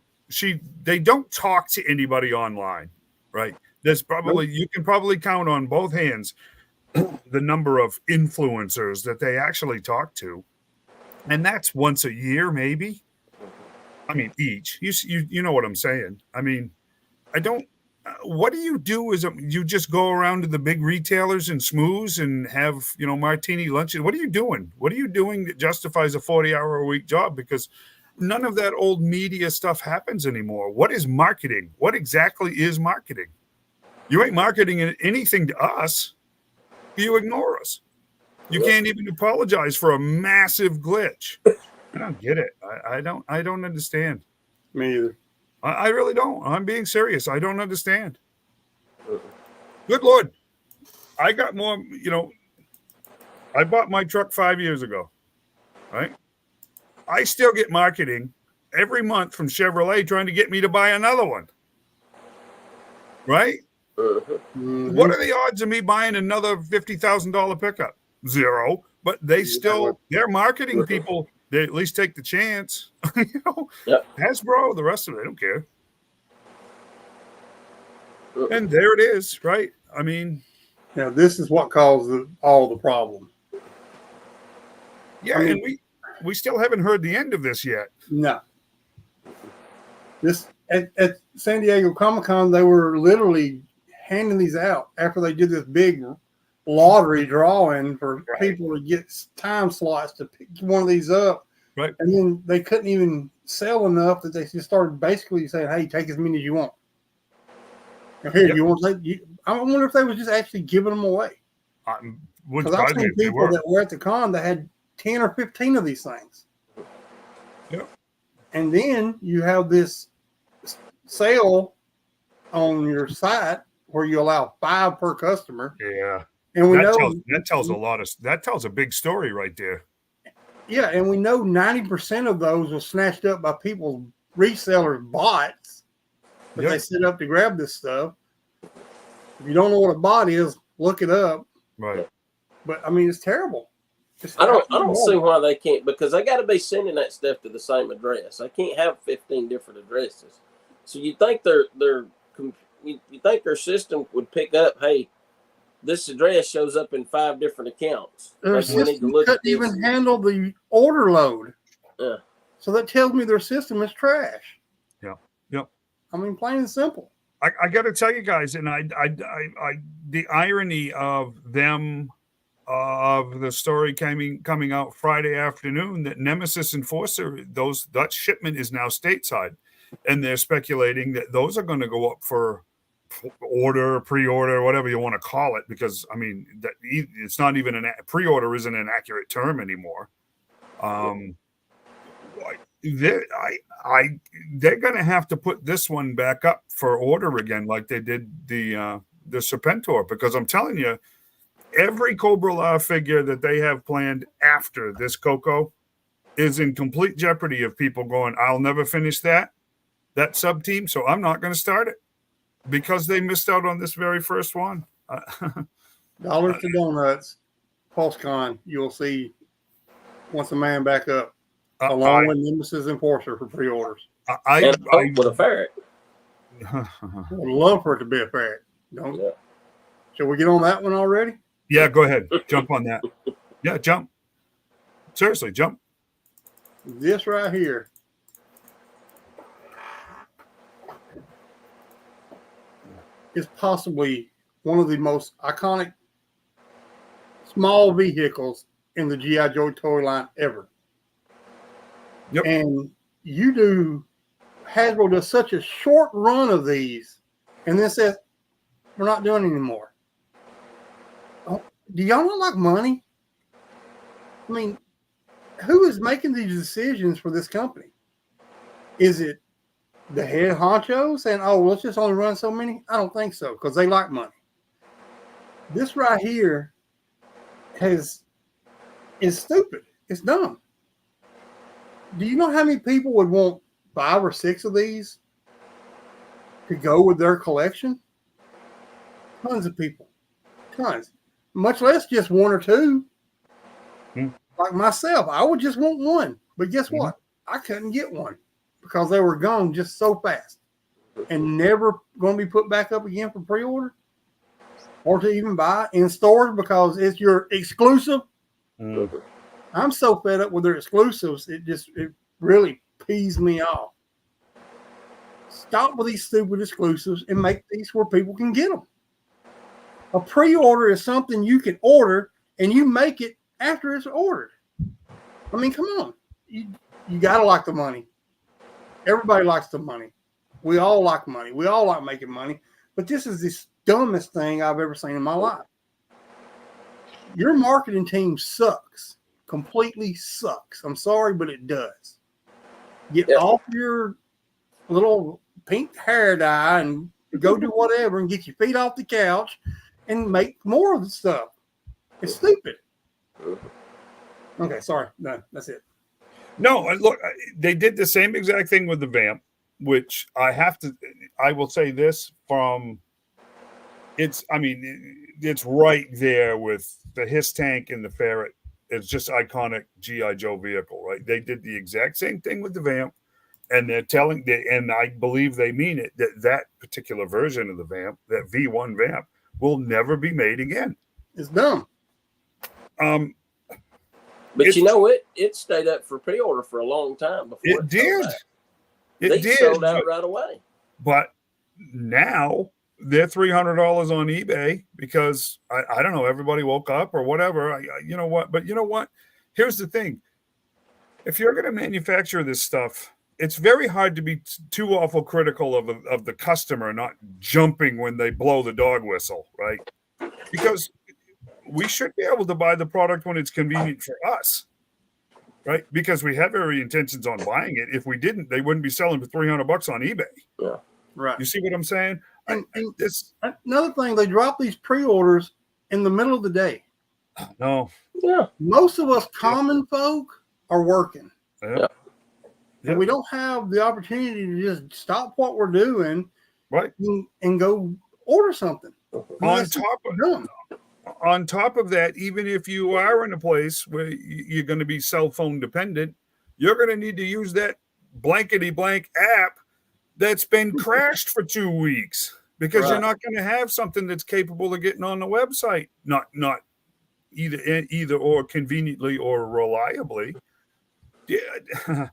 They don't talk to anybody online, right? There's probably, you can probably count on both hands the number of influencers that they actually talk to, and that's once a year, maybe. I mean, each. You know what I'm saying? I mean, I don't. What do you do? Is you just go around to the big retailers and schmooze and have, you know, martini lunches? What are you doing? What are you doing that justifies a 40-hour-a-week job? Because none of that old media stuff happens anymore. What is marketing? What exactly is marketing? You ain't marketing anything to us. You ignore us. You can't even apologize for a massive glitch. I don't get it. I don't understand. Me either. I really don't. I'm being serious. I don't understand. Good Lord. I got more, you know, I bought my truck 5 years ago, right? I still get marketing every month from Chevrolet trying to get me to buy another one, right? What are the odds of me buying another $50,000 pickup? Zero. But they still, their marketing people They at least take the chance. You know, Yep. Hasbro, the rest of it, they don't care. And there it is, right? I mean, Now, this is what caused all the problem. yeah, I mean, and we still haven't heard the end of this yet. No. This at San Diego Comic-Con, they were literally handing these out after they did this big lottery drawing for people to get time slots to pick one of these up. Right. And then they couldn't even sell enough that they just started basically saying, "Hey, take as many as you want. Now, here, you want to take?" I wonder if they was just actually giving them away. Because I've seen people that were at the con that had 10 or 15 of these things. Yep. And then you have this sale on your site where you allow 5 per customer. Yeah. And we that tells a big story right there. Yeah, and we know 90% of those were snatched up by people's resellers, bots, but they set up to grab this stuff. If you don't know what a bot is, look it up. Right. But I mean, it's terrible. I don't see why they can't, because they got to be sending that stuff to the same address. I can't have 15 different addresses. So you think you think their system would pick up, hey, this address shows up in 5 different accounts. Their system couldn't even handle the order load. Yeah. So that tells me their system is trash. Yeah. Yep. I mean, plain and simple. I got to tell you guys, and I the irony of them of the story coming out Friday afternoon that Nemesis Enforcer, that shipment is now stateside, and they're speculating that those are going to go up for pre-order, whatever you want to call it, because I mean that it's not even pre-order isn't an accurate term anymore. They're going to have to put this one back up for order again, like they did the Serpentor, because I'm telling you, every Cobra La figure that they have planned after this Coco is in complete jeopardy of people going, I'll never finish that sub team, so I'm not going to start it because they missed out on this very first one. Dollars to Donuts, PulseCon, you'll see once a man back up, along with Nemesis Enforcer for pre-orders. I with a ferret. I would love for it to be a ferret. Shall we get on that one already? Yeah, go ahead. Jump on that. Yeah, jump. Seriously, jump. This right here is possibly one of the most iconic small vehicles in the G.I. Joe toy line ever. Yep. And Hasbro does such a short run of these and then says, we're not doing it anymore. Oh, do y'all not like money? I mean, who is making these decisions for this company? Is it the head honcho saying, oh, let's just only run so many? I don't think so, because they like money. This right here is stupid. It's dumb. Do you know how many people would want 5 or 6 of these to go with their collection? Tons of people. Tons. Much less just 1 or 2. Like myself, I would just want 1. But guess what? I couldn't get 1 because they were gone just so fast and never going to be put back up again for pre-order or to even buy in stores because it's your exclusive. I'm so fed up with their exclusives. It really pees me off. Stop with these stupid exclusives and make these where people can get them. A pre-order is something you can order and you make it after it's ordered. I mean, come on. You got to like the money. Everybody likes the money. We all like money. We all like making money. But this is the dumbest thing I've ever seen in my life. Your marketing team sucks. Completely sucks. I'm sorry, but it does. Get off your little pink hair dye and go do whatever and get your feet off the couch and make more of the stuff. It's stupid. Okay, sorry. No, that's it. No, look, they did the same exact thing with the Vamp, which I will say this it's right there with the Hiss Tank and the Ferret It's just iconic GI Joe vehicle, right? They did the exact same thing with the Vamp, and they're telling, and I believe they mean it, that particular version of the Vamp, that V1 Vamp, will never be made again. It's dumb. But it stayed up for pre-order for a long time before it did. They sold out right away. But now they're $300 on eBay because I don't know, everybody woke up or whatever. You know what? But you know what? Here's the thing. If you're going to manufacture this stuff, it's very hard to be too awful critical of the customer not jumping when they blow the dog whistle, right? Because we should be able to buy the product when it's convenient for us, right? Because we have every intentions on buying it. If we didn't, they wouldn't be selling for $300 on eBay. Yeah, right. You see what I'm saying? And another thing, they drop these pre-orders in the middle of the day. No. Yeah. Most of us common folk are working. Yeah. And we don't have the opportunity to just stop what we're doing, right, and go order something. On top of that, even if you are in a place where you're going to be cell phone dependent, you're going to need to use that blankety blank app that's been crashed for 2 weeks because you're not going to have something that's capable of getting on the website, not either or conveniently or reliably. Yeah.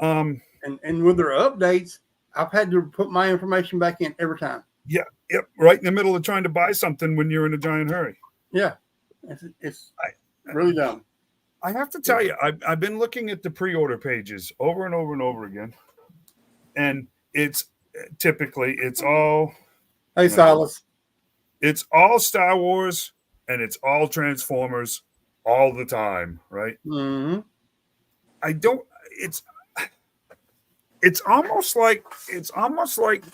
And with their updates, I've had to put my information back in every time. Yeah, yep, right in the middle of trying to buy something when you're in a giant hurry. Yeah, it's really dumb. I have to tell you, I've been looking at the pre-order pages over and over and over again, and it's typically all. Hey, Silas. It's all Star Wars and it's all Transformers all the time, right? Mm-hmm. It's almost like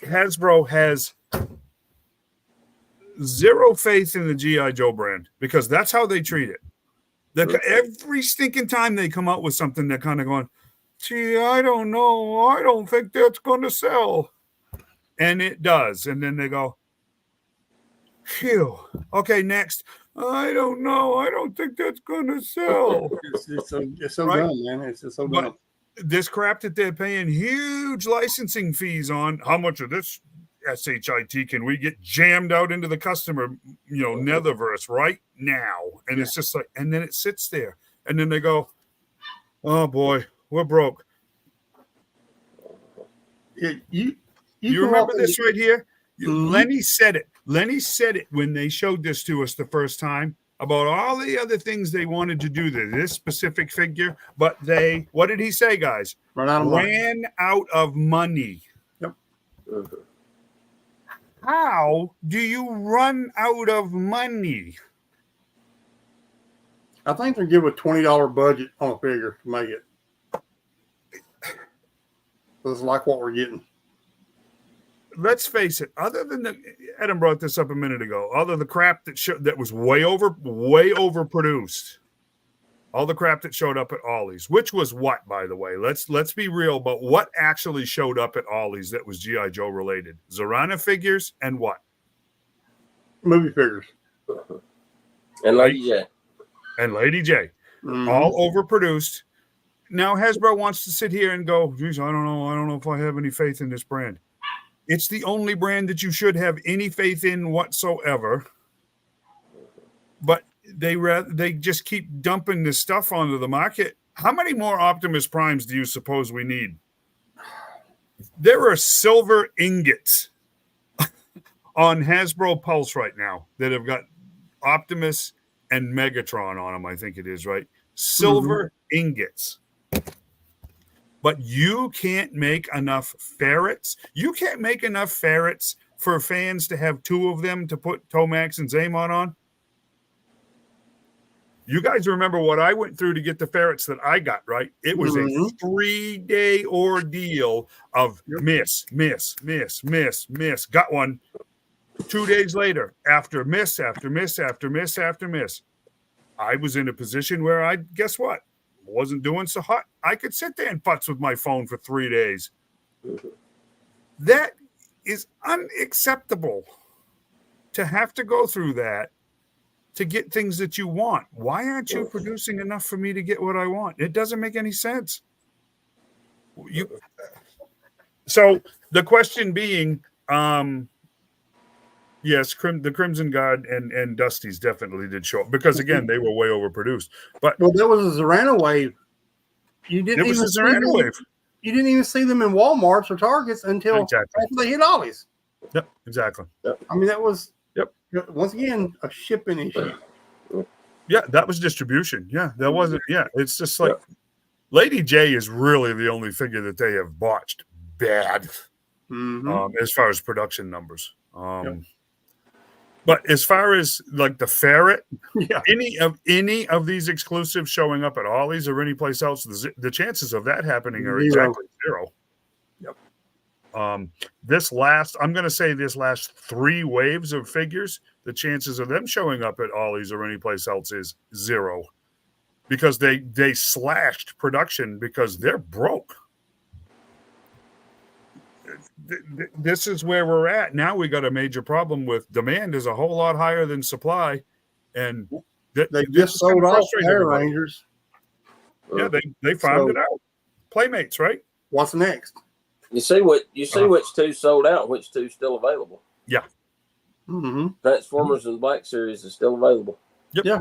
Hasbro has zero faith in the GI Joe brand because that's how they treat it. Every stinking time they come out with something, they're kind of going, "Gee, I don't know. I don't think that's going to sell," and it does. And then they go, "Phew. Okay, next. I don't know. I don't think that's going to sell." It's so dumb, man. It's just so dumb. This crap that they're paying huge licensing fees on, how much of this SHIT can we get jammed out into the customer, netherverse right now? And it's just like, and then it sits there. And then they go, "Oh boy, we're broke." You remember this right here? Lenny said it. Lenny said it when they showed this to us the first time about all the other things they wanted to do to this specific figure, but what did he say, guys? Ran out of money. Yep. How do you run out of money? I think they're given a $20 budget on a figure to make it. It's like what we're getting. Let's face it. Other than Adam brought this up a minute ago. Other than the crap that was way overproduced, all the crap that showed up at Ollie's, which was what, by the way? Let's be real about what actually showed up at Ollie's that was GI Joe related. Zorana figures and what? Movie figures. And Lady J. Mm-hmm. All overproduced. Now Hasbro wants to sit here and go, "Geez, I don't know if I have any faith in this brand." It's the only brand that you should have any faith in whatsoever. But they just keep dumping this stuff onto the market. How many more Optimus Primes do you suppose we need? There are silver ingots on Hasbro Pulse right now that have got Optimus and Megatron on them, I think it is, right? Silver ingots. But you can't make enough ferrets. You can't make enough ferrets for fans to have two of them to put Tomax and Zaymon on. You guys remember what I went through to get the ferrets that I got, right? It was a 3-day ordeal of miss. Got one 2 days later after miss. I was in a position where guess what? Wasn't doing so hot. I could sit there and putz with my phone for 3 days. That is unacceptable to have to go through that to get things that you want. Why aren't you producing enough for me to get what I want? It doesn't make any sense. So the question being, yes, the Crimson Guard and Dusty's definitely did show up because again they were way overproduced. But there was a Zorano wave. You didn't even see them. You didn't even see them in Walmarts or Targets until after they hit Ollie's. Yep, exactly. Yep. I mean, that was once again a shipping issue. Yeah, that was distribution. Yeah, that wasn't. Yeah, it's just like Lady J is really the only figure that they have botched bad as far as production numbers. But as far as like the ferret, any of these exclusives showing up at Ollie's or any place else, the chances of that happening are exactly zero. Yep. I'm going to say this last 3 waves of figures, the chances of them showing up at Ollie's or any place else is zero, because they slashed production because they're broke. This is where we're at now. We got a major problem with demand is a whole lot higher than supply, and they just sold off Air Rangers. Yeah, they farmed it out. Playmates, right? What's next? You see which 2 sold out, which 2 still available. Yeah. Transformers and Black Series is still available. Yep. Yeah.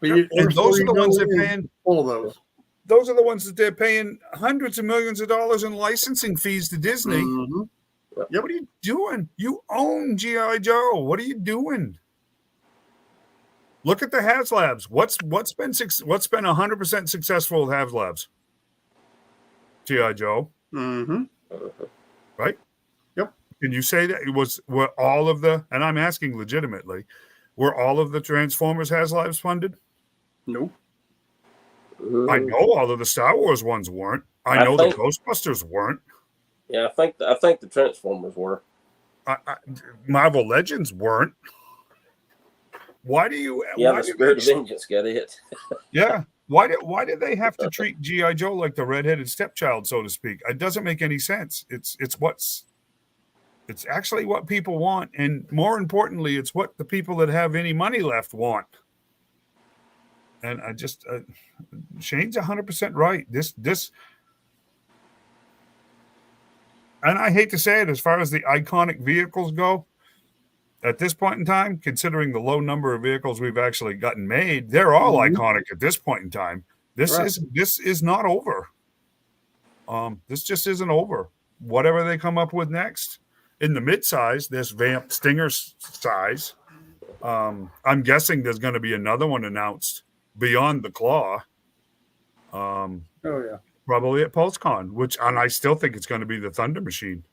And those are the ones that are paying all of those. Those are the ones that they're paying hundreds of millions of dollars in licensing fees to Disney. What are you doing? You own G.I. Joe. What are you doing? Look at the HasLabs. What's been 100% successful with HasLabs? G.I. Joe. Right? Yep. Can you say that were all of the, and I'm asking legitimately, were all of the Transformers HasLabs funded? Nope. I know all of the Star Wars ones weren't. I know the Ghostbusters weren't. Yeah, I think the Transformers were. Marvel Legends weren't. Why do you? Yeah, the Spirit of Vengeance got it. Yeah. Why did they have to treat G.I. Joe like the redheaded stepchild, so to speak? It doesn't make any sense. It's actually what people want, and more importantly, it's what the people that have any money left want. And I just Shane's 100% right. This, and I hate to say it, as far as the iconic vehicles go, at this point in time, considering the low number of vehicles we've actually gotten made, they're all iconic at this point in time. This is not over. This just isn't over. Whatever they come up with next in the mid-size, this Vamp Stinger size, I'm guessing there's going to be another one announced beyond the Claw. Probably at PulseCon, and I still think it's going to be the Thunder Machine.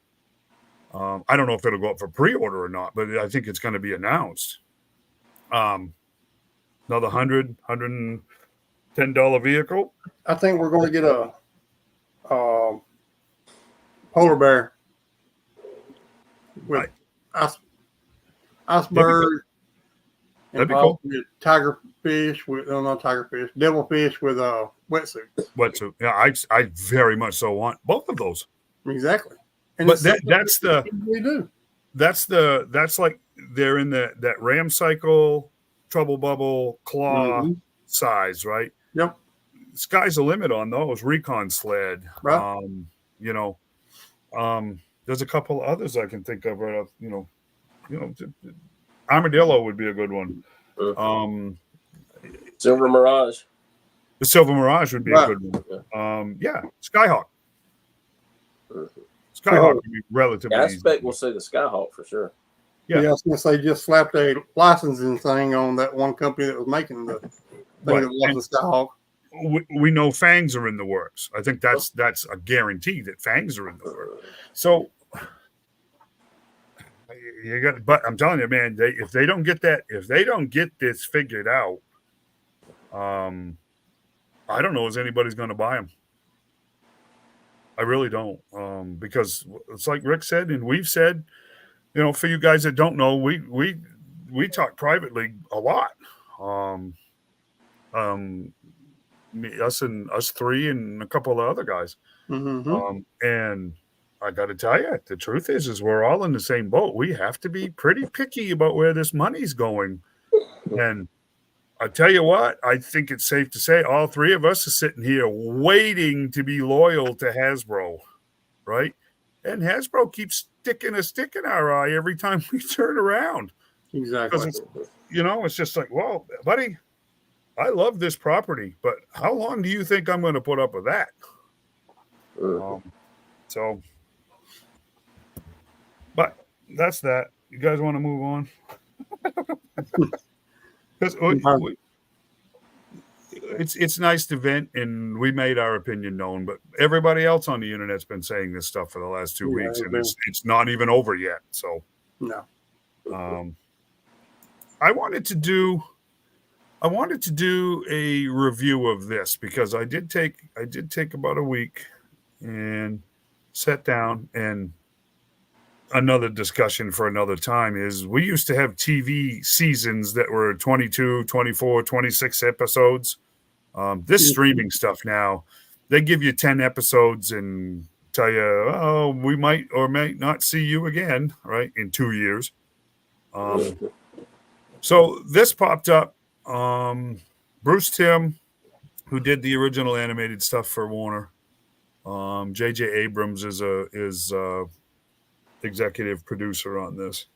I don't know if it'll go up for pre-order or not, but I think it's going to be announced. Another $110 vehicle. I think we're going to get a polar bear with iceberg. That'd be cool. Tigerfish with not tigerfish, devilfish with a wetsuit. Wetsuit. Yeah, I very much so want both of those. Exactly. And but that's like they're in that Ram Cycle, Trouble Bubble, Claw size, right? Yep. Sky's the limit on those. Recon Sled. Right. There's a couple others I can think of right off, Armadillo would be a good one. Silver Mirage. The Silver Mirage would be a good one. Skyhawk. Skyhawk would be relatively I expect we'll see the Skyhawk for sure. Yeah, I was going to say just slapped a licensing thing on that one company that was making the thing that was the Skyhawk. We know Fangs are in the works. I think that's a guarantee that Fangs are in the works. So but I'm telling you, man, if they don't get this figured out, I don't know if anybody's going to buy them. I really don't, because it's like Rick said, and we've said, for you guys that don't know, we talk privately a lot. Us three and a couple of other guys, and I got to tell you, the truth is we're all in the same boat. We have to be pretty picky about where this money's going, And I tell you what, I think it's safe to say all three of us are sitting here waiting to be loyal to Hasbro, right? And Hasbro keeps sticking a stick in our eye every time we turn around. Exactly. It's, it's just like, well, buddy, I love this property, but how long do you think I'm going to put up with that? But that's that. You guys want to move on? Because it's nice to vent, and we made our opinion known. But everybody else on the internet's been saying this stuff for the last 2 weeks, and it's not even over yet. So no. I wanted to do a review of this because I did take about a week and sat down, and another discussion for another time is we used to have TV seasons that were 22, 24, 26 episodes. This streaming stuff now, they give you 10 episodes and tell you, oh, we might or may not see you again, right, in 2 years. So this popped up. Bruce Timm, who did the original animated stuff for Warner. J.J. Abrams is executive producer on this.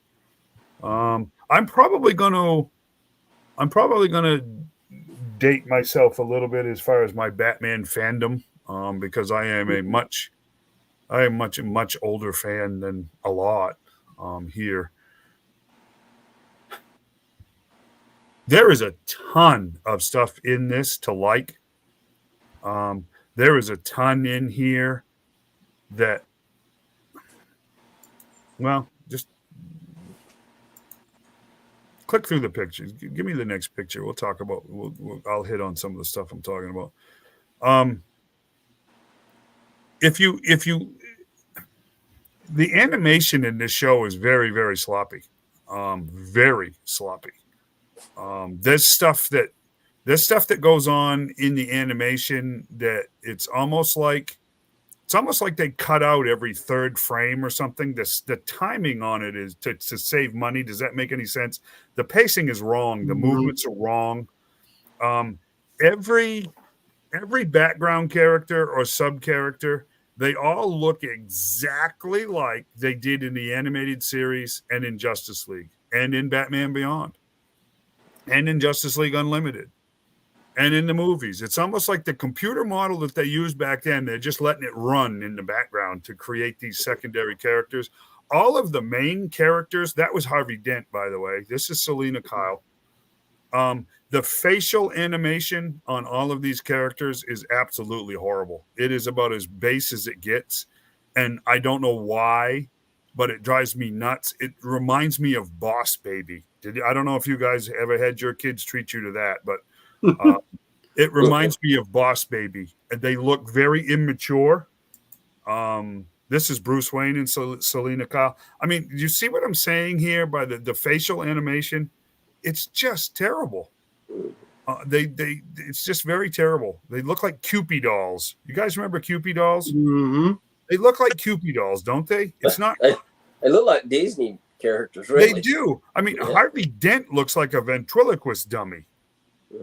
I'm probably gonna date myself a little bit as far as my Batman fandom, because I am a much older fan than a lot here. There is a ton of stuff in this to like. There is a ton in here that, well, just click through the pictures. Give me the next picture. We'll talk about. I'll hit on some of the stuff I'm talking about. If you, the animation in this show is very, very sloppy. Very sloppy. There's stuff that goes on in the animation that it's almost like they cut out every third frame or something. The timing on it is to save money. Does that make any sense? The pacing is wrong. The movements are wrong. Every background character or sub character, they all look exactly like they did in the animated series and in Justice League and in Batman Beyond and in Justice League Unlimited. And in the movies, it's almost like the computer model that they used back then. They're just letting it run in the background to create these secondary characters. All of the main characters, that was Harvey Dent, by the way. This is Selena Kyle. The facial animation on all of these characters is absolutely horrible. It is about as base as it gets. And I don't know why, but it drives me nuts. It reminds me of Boss Baby. I don't know if you guys ever had your kids treat you to that, but it reminds me of Boss Baby. And they look very immature. This is Bruce Wayne and Selena Kyle. I mean, you see what I'm saying here by the facial animation? It's just terrible. It's just very terrible. They look like Kewpie dolls. You guys remember Kewpie dolls? Mm-hmm. They look like Kewpie dolls, don't they? It's not. They look like Disney characters, really. They do. I mean, Harvey Dent looks like a ventriloquist dummy.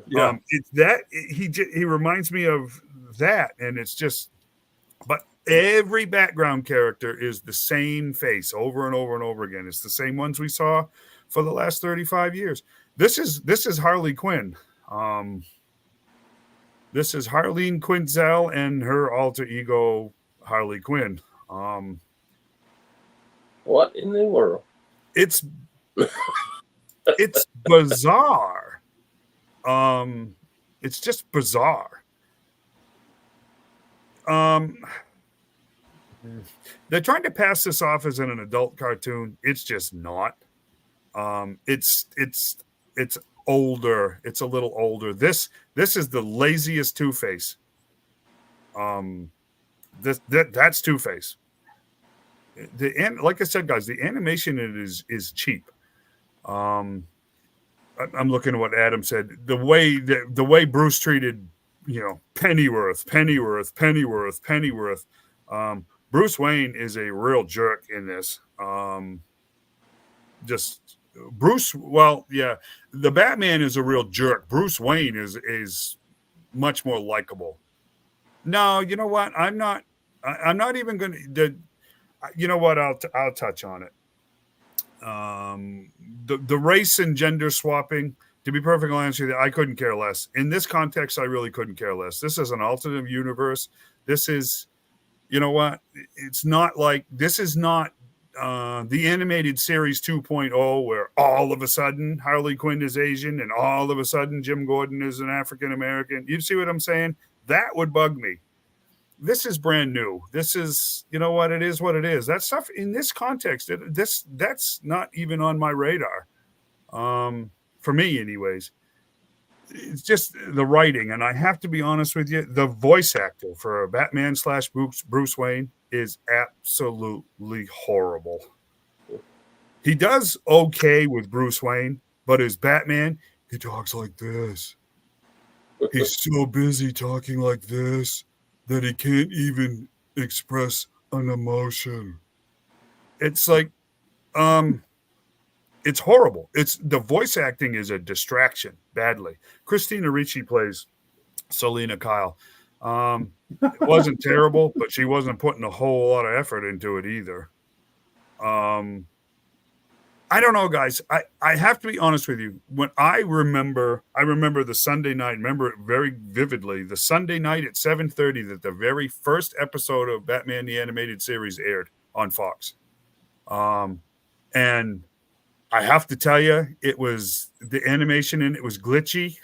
Yeah. It's that he reminds me of that, and it's just. But every background character is the same face over and over and over again. It's the same ones we saw for the last 35 years. This is Harley Quinn. This is Harleen Quinzel and her alter ego Harley Quinn. What in the world? It's bizarre. It's just bizarre. They're trying to pass this off as an adult cartoon. It's just not. It's older. It's a little older. This is the laziest Two-Face. That's Two-Face. Like I said, guys, the animation is cheap. I'm looking at what Adam said. The way Bruce treated, Pennyworth. Bruce Wayne is a real jerk in this. Just Bruce. Well, yeah, the Batman is a real jerk. Bruce Wayne is much more likable. No, you know what? I'm not. I'm not even going to. You know what? I'll touch on it. The race and gender swapping. To be perfectly honest with you, I couldn't care less. In this context, I really couldn't care less. This is an alternate universe. This is, you know what? It's not like this is not the animated series 2.0, where all of a sudden Harley Quinn is Asian and all of a sudden Jim Gordon is an African American. You see what I'm saying? That would bug me. This is brand new. This is, you know what? It is what it is. That stuff in this context, that's not even on my radar. For me, anyways. It's just the writing, and I have to be honest with you, the voice actor for Batman / Bruce Wayne is absolutely horrible. He does okay with Bruce Wayne, but as Batman, he talks like this. He's so busy talking like this that he can't even express an emotion. It's like, it's horrible. It's the voice acting is a distraction badly. Christina Ricci plays Selena Kyle. It wasn't terrible, but she wasn't putting a whole lot of effort into it either. I don't know, guys. I have to be honest with you. When I remember the Sunday night, remember it very vividly, the Sunday night at 7:30 that the very first episode of Batman the Animated Series aired on Fox. And I have to tell you, it was the animation in it was glitchy.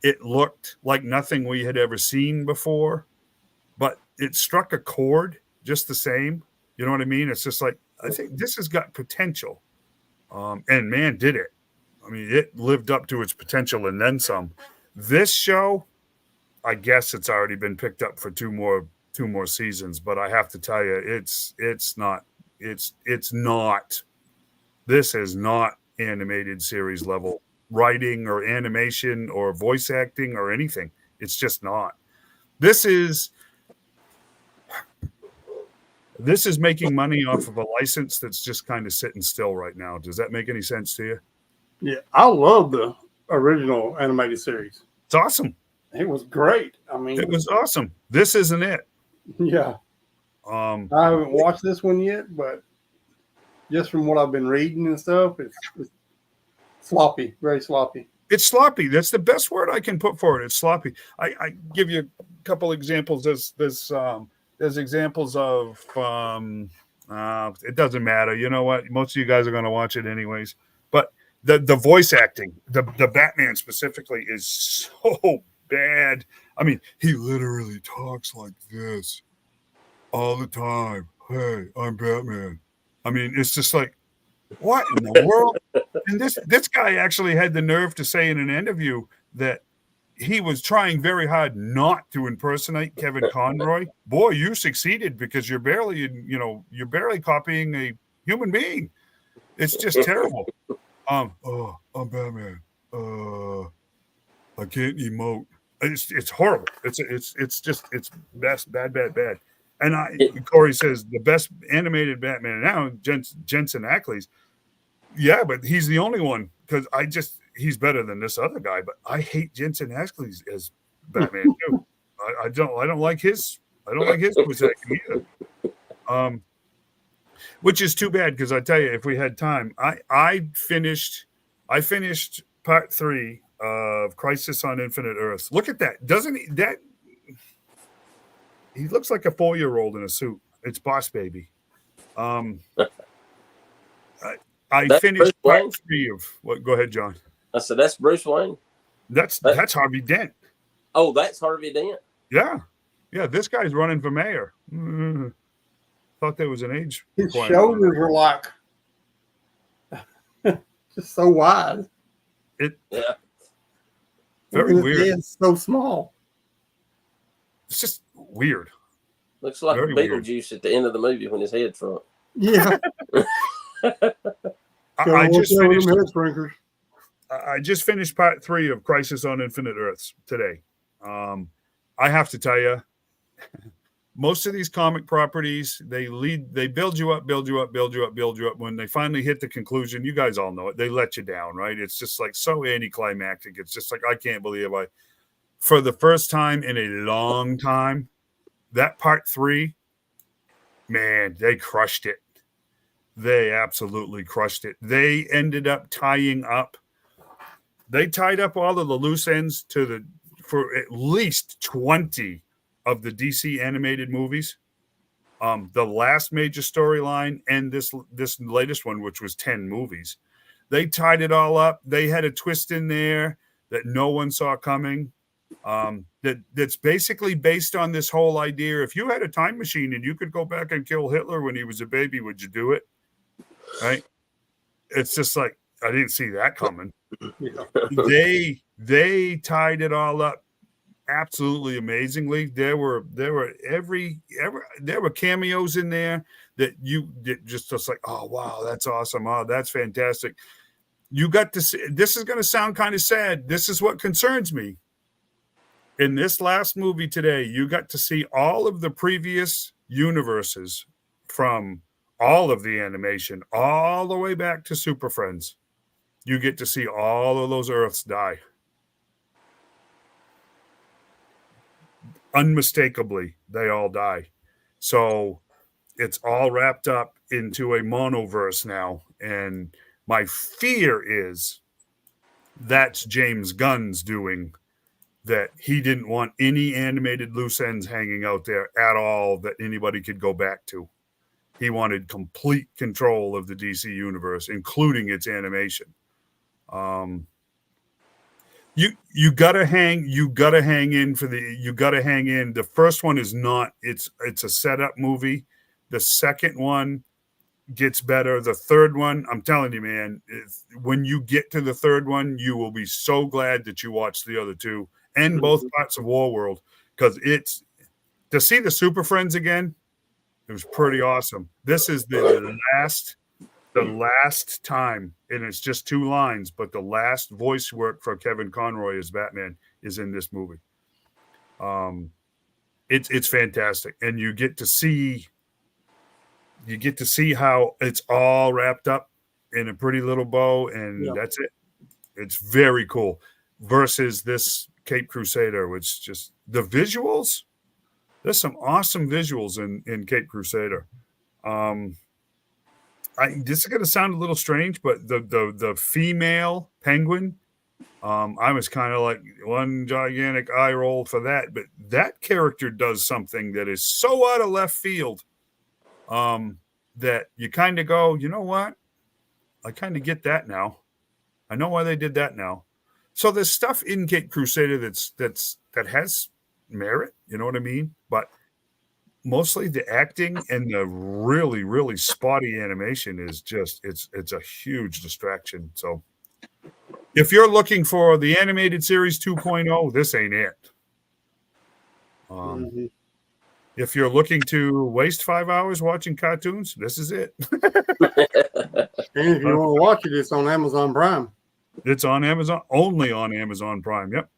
It looked like nothing we had ever seen before, but it struck a chord just the same. You know what I mean? It's just like, I think this has got potential. And man, did it. I mean, it lived up to its potential and then some. This show, I guess it's already been picked up for two more seasons, but I have to tell you, it's not. This is not animated series level writing or animation or voice acting or anything. It's just not. This is making money off of a license that's just kind of sitting still right now. Does that make any sense to you? Yeah, I love the original animated series. It's awesome. It was great. I mean, it was awesome. This isn't it. Yeah. I haven't watched this one yet, but just from what I've been reading and stuff, it's sloppy, very sloppy. It's sloppy. That's the best word I can put for it. It's sloppy. I give you a couple examples. There's examples of it doesn't matter. You know what? Most of you guys are going to watch it anyways. But the voice acting, the Batman specifically, is so bad. I mean, he literally talks like this all the time. Hey, I'm Batman. I mean, it's just like, what in the world? And this guy actually had the nerve to say in an interview that he was trying very hard not to impersonate Kevin Conroy. Boy, you succeeded because you're barely copying a human being. It's just terrible. I'm Batman. I can't emote. It's horrible. It's bad. And Corey says the best animated Batman now, Jensen Ackles. Yeah, but he's the only one because he's better than this other guy. But I hate Jensen Ackles as Batman too. I don't like his voice acting either. Which is too bad because I tell you, if we had time, I finished part 3 of Crisis on Infinite Earths. Look at that! Doesn't he? He looks like a 4-year-old in a suit. It's Boss Baby. I finished part 3 of what? Go ahead, John. I said that's Bruce Wayne. That's Harvey Dent. Oh, that's Harvey Dent. Yeah. This guy's running for mayor. Thought there was an age. His shoulders were like just so wide. Very weird. It's so small. It's just weird. Looks like Beetlejuice at the end of the movie when his head's front. Yeah. I just finished part 3 of Crisis on Infinite Earths today. I have to tell you, most of these comic properties, they build you up. When they finally hit the conclusion, you guys all know it. They let you down, right? It's just like so anticlimactic. It's just like, I can't believe for the first time in a long time, that part 3, man, they crushed it. They absolutely crushed it. They ended up tied up all of the loose ends for at least 20 of the DC animated movies. The last major storyline and this latest one, which was 10 movies. They tied it all up. They had a twist in there that no one saw coming. That's basically based on this whole idea. If you had a time machine and you could go back and kill Hitler when he was a baby, would you do it? Right? It's just like, I didn't see that coming. They tied it all up absolutely amazingly. There were cameos in there that just like, oh wow, that's awesome. Oh, that's fantastic. You got to see, this is going to sound kind of sad. This is what concerns me. In this last movie today, you got to see all of the previous universes from all of the animation, all the way back to Super Friends. You get to see all of those Earths die. Unmistakably, they all die. So it's all wrapped up into a monoverse now. And my fear is that's James Gunn's doing, that he didn't want any animated loose ends hanging out there at all that anybody could go back to. He wanted complete control of the DC universe, including its animation. You gotta hang in. The first one is not, it's a setup movie. The second one gets better. The third one, I'm telling you, man, when you get to the third one, you will be so glad that you watched the other two and both parts of Warworld, because it's to see the Super Friends again. It was pretty awesome. This is the last time, and it's just 2 lines, but the last voice work for Kevin Conroy as Batman is in this movie. It's fantastic, and you get to see how it's all wrapped up in a pretty little bow, and that's it. It's very cool. Versus this Cape Crusader, which just the visuals. There's some awesome visuals in Cape Crusader. This is going to sound a little strange, but the female penguin, I was kind of like one gigantic eye roll for that. But that character does something that is so out of left field that you kind of go, you know what? I kind of get that now. I know why they did that now. So there's stuff in Cape Crusader that has merit, you know what I mean? But mostly the acting and the really, really spotty animation is just it's a huge distraction. So if you're looking for the animated series 2.0, this ain't it. If you're looking to waste 5 hours watching cartoons, this is it. And if you want to watch it, it's on Amazon Prime. It's on Amazon, only on Amazon Prime. Yep.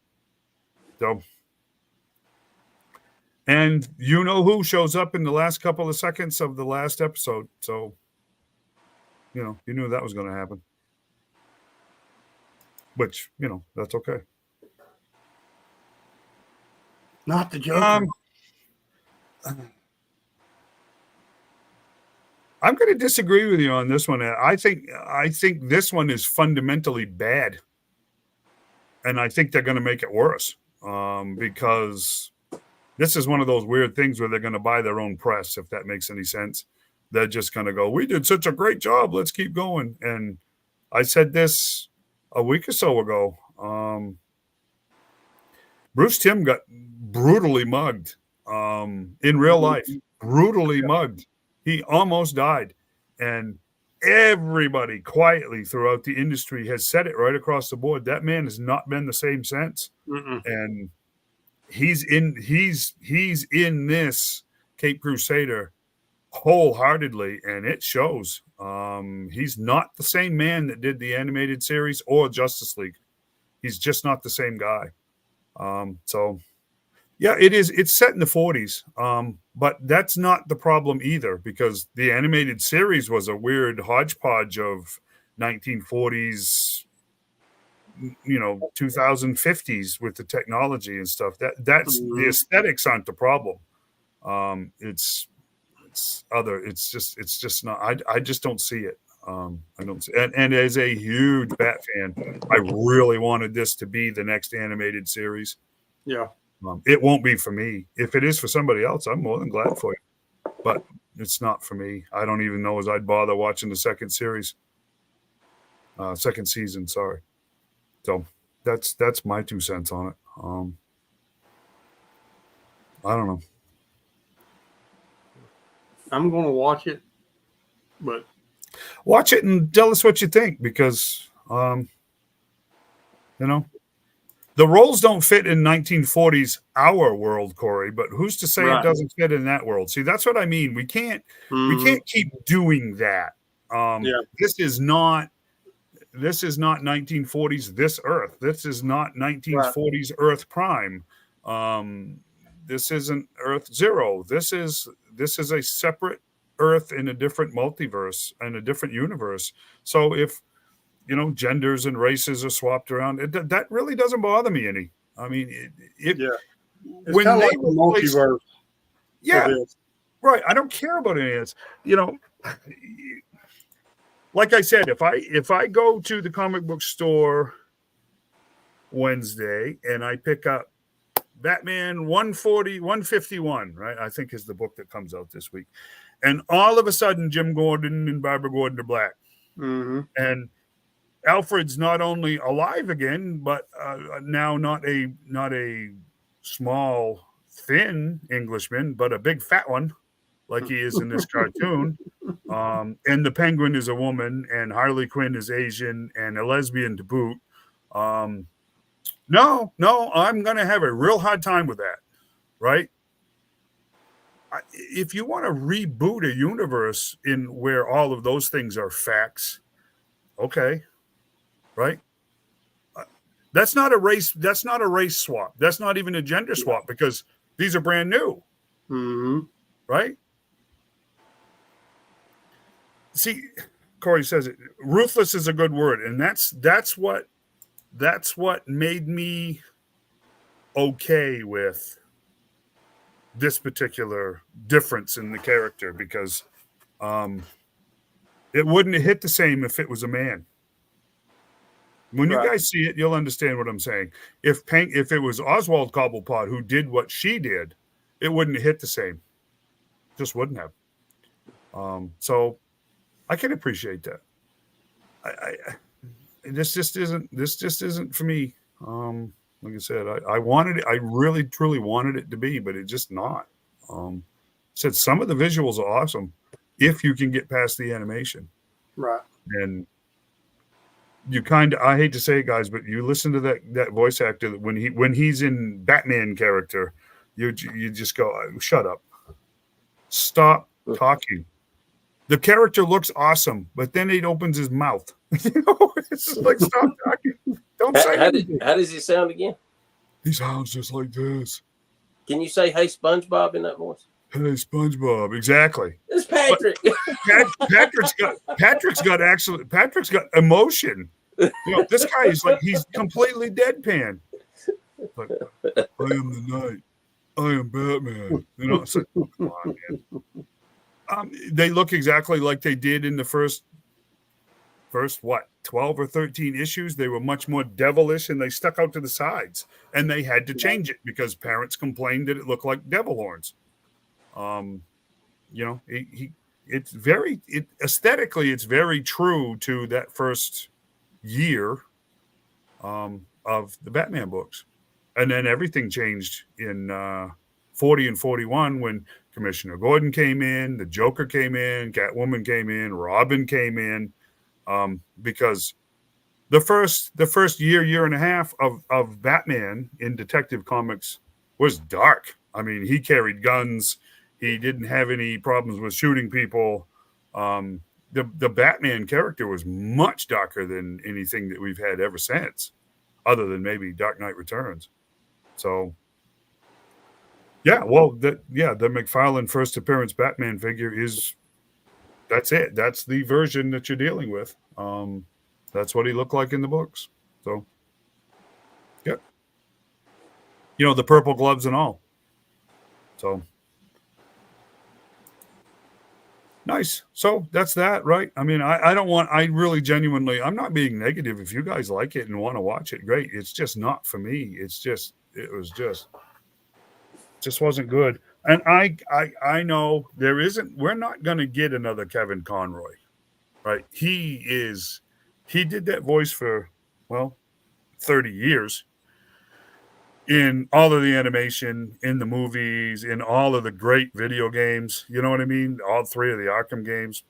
So, and you know who shows up in the last couple of seconds of the last episode. So, you knew that was going to happen. Which, that's okay. Not the Joker. I'm going to disagree with you on this one. I think this one is fundamentally bad, and I think they're going to make it worse because this is one of those weird things where they're going to buy their own press, if that makes any sense. They're just going to go, "We did such a great job. Let's keep going." And I said this a week or so ago. Bruce Timm got brutally mugged in real life. Brutally mugged. He almost died. And everybody quietly throughout the industry has said it right across the board. That man has not been the same since. And he's in this Cape Crusader wholeheartedly, and it shows. He's not the same man that did the animated series or Justice League. He's just not the same guy. So Yeah, it is. It's set in the 40s, but that's not the problem either, because the animated series was a weird hodgepodge of 1940s, 2050s with the technology and stuff. That's the aesthetics aren't the problem. It's just not. I just don't see it. I don't see, and as a huge Bat fan, I really wanted this to be the next animated series. Yeah. It won't be for me. If it is for somebody else, I'm more than glad for it. But it's not for me. I don't even know as I'd bother watching the second season. Sorry. So that's my 2 cents on it. I don't know. I'm going to watch it, but Watch it and tell us what you think, because the roles don't fit in 1940s our world, Corey, but who's to say it doesn't fit in that world? See, that's what I mean. We can't keep doing that. This is not 1940s this Earth. This is not 1940s Earth Prime. This isn't Earth Zero. This is a separate Earth in a different multiverse and a different universe. So if genders and races are swapped around, that really doesn't bother me any. I mean, it's when kind of they like the multiverse. Yeah, right. I don't care about any of this. Like I said, if I go to the comic book store Wednesday and I pick up Batman 151, right? I think is the book that comes out this week. And all of a sudden, Jim Gordon and Barbara Gordon are black. Mm-hmm. And Alfred's not only alive again, but now not a small, thin Englishman, but a big fat one, like he is in this cartoon. And the Penguin is a woman, and Harley Quinn is Asian, and a lesbian to boot. No, I'm going to have a real hard time with that, right? If you want to reboot a universe in where all of those things are facts, okay, right? That's not a race. That's not a race swap. That's not even a gender swap, because these are brand new, right? See, Corey says it. Ruthless is a good word, and that's what made me okay with this particular difference in the character, because it wouldn't have hit the same if it was a man. When you guys see it, you'll understand what I'm saying. If it was Oswald Cobblepot who did what she did, it wouldn't have hit the same. Just wouldn't have. So I can appreciate that. This just isn't for me. Like I said, I wanted it. I really, truly wanted it to be, but it's just not. Said some of the visuals are awesome if you can get past the animation. Right. And you I hate to say it, guys, but you listen to that voice actor when he's in Batman character, you just go, shut up, stop talking. The character looks awesome, but then he opens his mouth. It's just like, stop talking. Don't say anything. How does he sound again? He sounds just like this. Can you say, "Hey, SpongeBob" in that voice? Hey, SpongeBob, exactly. It's Patrick. Patrick's got emotion. This guy is like, he's completely deadpan. Like, I am the Knight. I am Batman. It's like, come on, man. They look exactly like they did in the first 12 or 13 issues. They were much more devilish, and they stuck out to the sides, and they had to change it because parents complained that it looked like devil horns. Aesthetically, it's very true to that first year of the Batman books, and then everything changed in 40 and 41 when Commissioner Gordon came in, the Joker came in, Catwoman came in, Robin came in, because the first year and a half of Batman in Detective Comics was dark. I mean, he carried guns. He didn't have any problems with shooting people. The Batman character was much darker than anything that we've had ever since, other than maybe Dark Knight Returns. So Yeah, well, the McFarlane first appearance Batman figure that's it. That's the version that you're dealing with. That's what he looked like in the books. So, yeah, the purple gloves and all. So nice. So that's that, right? I mean, I really genuinely, I'm not being negative. If you guys like it and want to watch it, great. It's just not for me. It was just wasn't good. And I know we're not going to get another Kevin Conroy, right? He did that voice for, well, 30 years in all of the animation, in the movies, in all of the great video games. You know what I mean? All 3 of the Arkham games.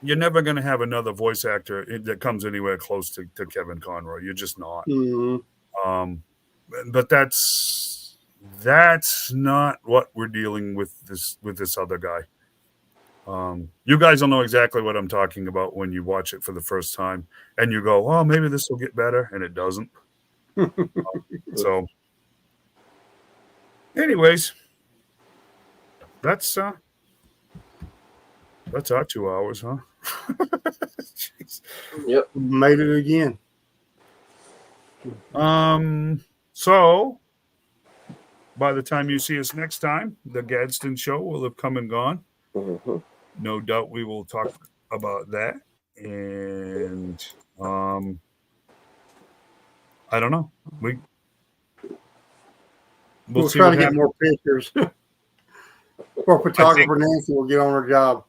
You're never going to have another voice actor that comes anywhere close to Kevin Conroy. You're just not. Mm-hmm. But that's not what we're dealing with this other guy. You guys will know exactly what I'm talking about when you watch it for the first time and you go, oh, maybe this will get better, and it doesn't. So anyways, that's our 2 hours, huh? Yep. Made it again. So by the time you see us next time, the Gadsden show will have come and gone. Mm-hmm. No doubt we will talk about that. And I don't know. We'll try to get more pictures. Or photographer Nancy will get on her job.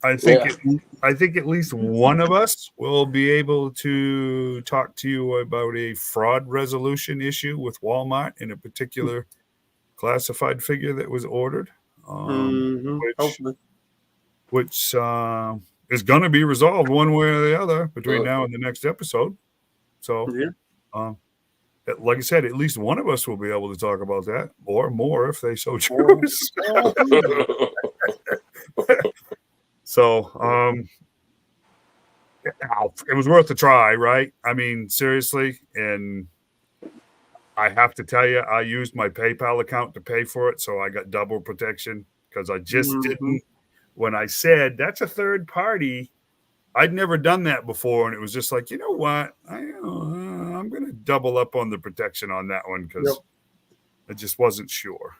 I think at least one of us will be able to talk to you about a fraud resolution issue with Walmart in a particular classified figure that was ordered, which is going to be resolved one way or the other between now and the next episode. So, like I said, at least one of us will be able to talk about that, or more if they so choose. So, it was worth a try, right? I mean, seriously. And I have to tell you, I used my PayPal account to pay for it, so I got double protection because I just didn't. When I said that's a third party, I'd never done that before, and it was just like, you know what? I'm going to double up on the protection on that one because I just wasn't sure.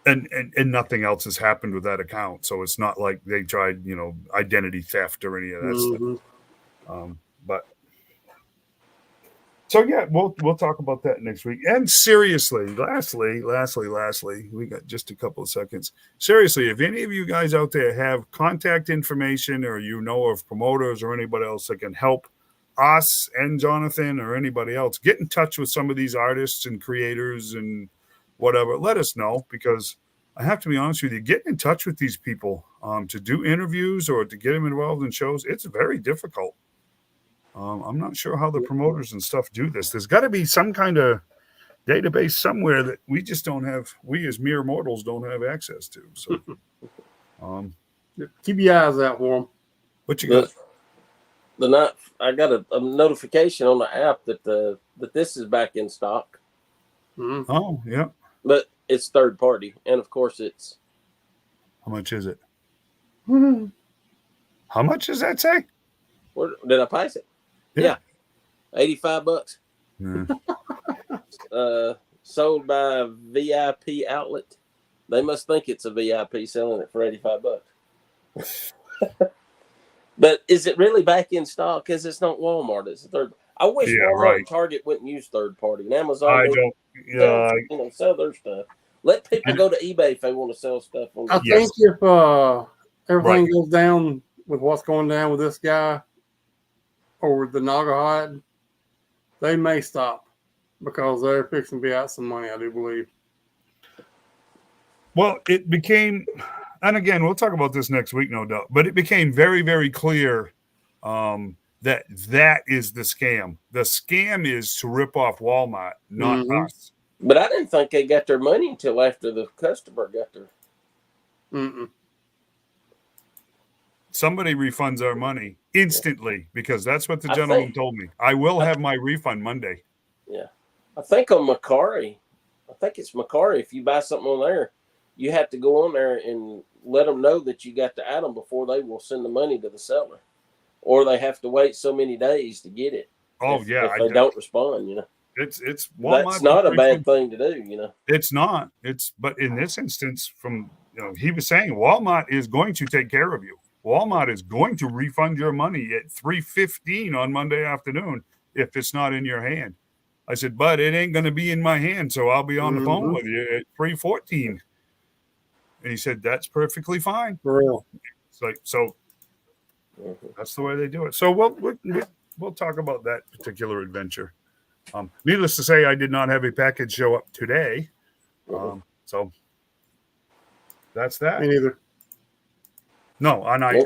And nothing else has happened with that account, so it's not like they tried, identity theft or any of that stuff. But so yeah, we'll talk about that next week. And seriously, lastly, we got just a couple of seconds. Seriously, if any of you guys out there have contact information, or of promoters or anybody else that can help us and Jonathan or anybody else get in touch with some of these artists and creators and whatever, let us know, because I have to be honest with you, getting in touch with these people to do interviews or to get them involved in shows, it's very difficult. I'm not sure how the promoters and stuff do this. There's got to be some kind of database somewhere that we just don't have. We as mere mortals don't have access to. So, keep your eyes out for them. What you got? I got a notification on the app that this is back in stock. Mm-hmm. Oh yeah, but it's third party, and of course it's. How much is it? How much does that say? Where did I price it? Yeah. $85. Sold by VIP outlet. They must think it's a VIP selling it for $85. But is it really back in stock? Because it's not Walmart. It's a third. I wish Walmart and Target wouldn't use third party. And Amazon sell their stuff. Let people go to eBay if they want to sell stuff. I think if everything goes down with what's going down with this guy or with the Naga, they may stop because they're fixing to be out some money, I do believe. Well, it became, and again, we'll talk about this next week, no doubt, but it became very, very clear that is the scam. The scam is to rip off Walmart, not us. But I didn't think they got their money until after the customer got their. Somebody refunds our money instantly because that's what the gentleman told me. I will have my refund Monday. Yeah. I think on Macari, I think it's Macari. If you buy something on there, you have to go on there and let them know that you got the item before they will send the money to the seller, or they have to wait so many days to get it. Oh if, yeah, if they don't respond, it's Walmart. That's not a bad thing to do. It's not. But in this instance, from he was saying Walmart is going to take care of you. Walmart is going to refund your money at 3:15 on Monday afternoon if it's not in your hand. I said, but it ain't going to be in my hand, so I'll be on the phone with you at 3:14. And he said, that's perfectly fine. For real. It's like, so that's the way they do it. So we'll talk about that particular adventure. Needless to say, I did not have a package show up today. So that's that. Me neither. No, and I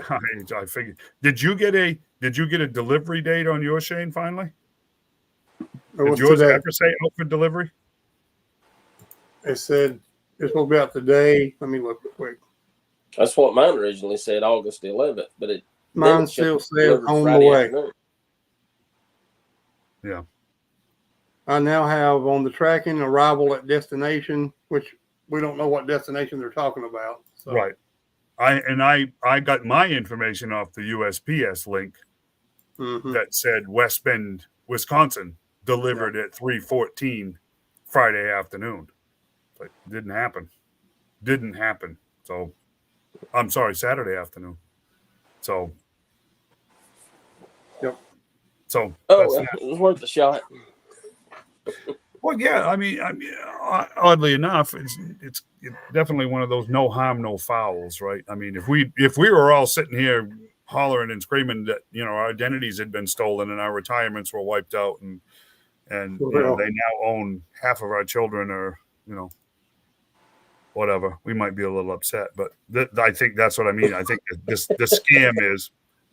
figured. Did you get a delivery date on yours, Shane? Finally, did yours ever say out for delivery? It said it's supposed to be out today. Let me look real quick. That's what mine originally said, August 11th, but mine still says on the way. Afternoon. Yeah. I now have on the tracking arrival at destination, which we don't know what destination they're talking about. So. Right. I got my information off the USPS link that said West Bend, Wisconsin, delivered at 3:14 Friday afternoon. But didn't happen. So I'm sorry, Saturday afternoon. So So it was worth a shot. Well, yeah, I mean, oddly enough, it's definitely one of those no harm, no fouls, right? I mean, if we were all sitting here hollering and screaming that our identities had been stolen and our retirements were wiped out, and they now own half of our children, or whatever, we might be a little upset. But I think that's what I mean. I think the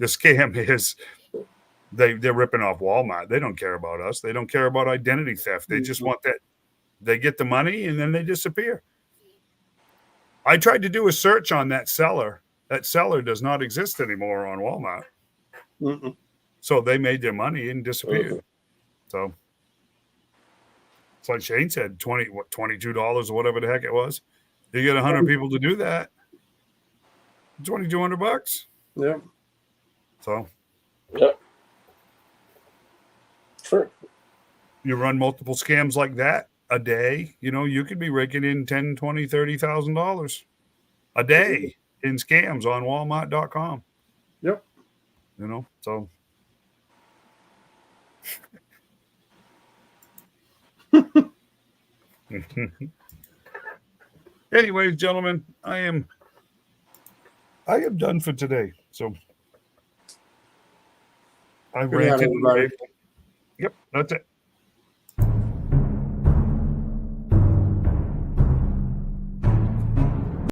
scam is. They're ripping off Walmart. They don't care about us. They don't care about identity theft. They just want that. They get the money and then they disappear. I tried to do a search on that seller. That seller does not exist anymore on Walmart. So they made their money and disappeared. So it's like Shane said, $22 or whatever the heck it was. You get 100 people to do that. $2,200. Yep. So. Yep. Sure. You run multiple scams like that a day, you could be raking in $10,000, $20,000, $30,000 a day in scams on Walmart.com. Yep. So. Anyways, gentlemen, I am done for today. So I ranted. Yep, that's it.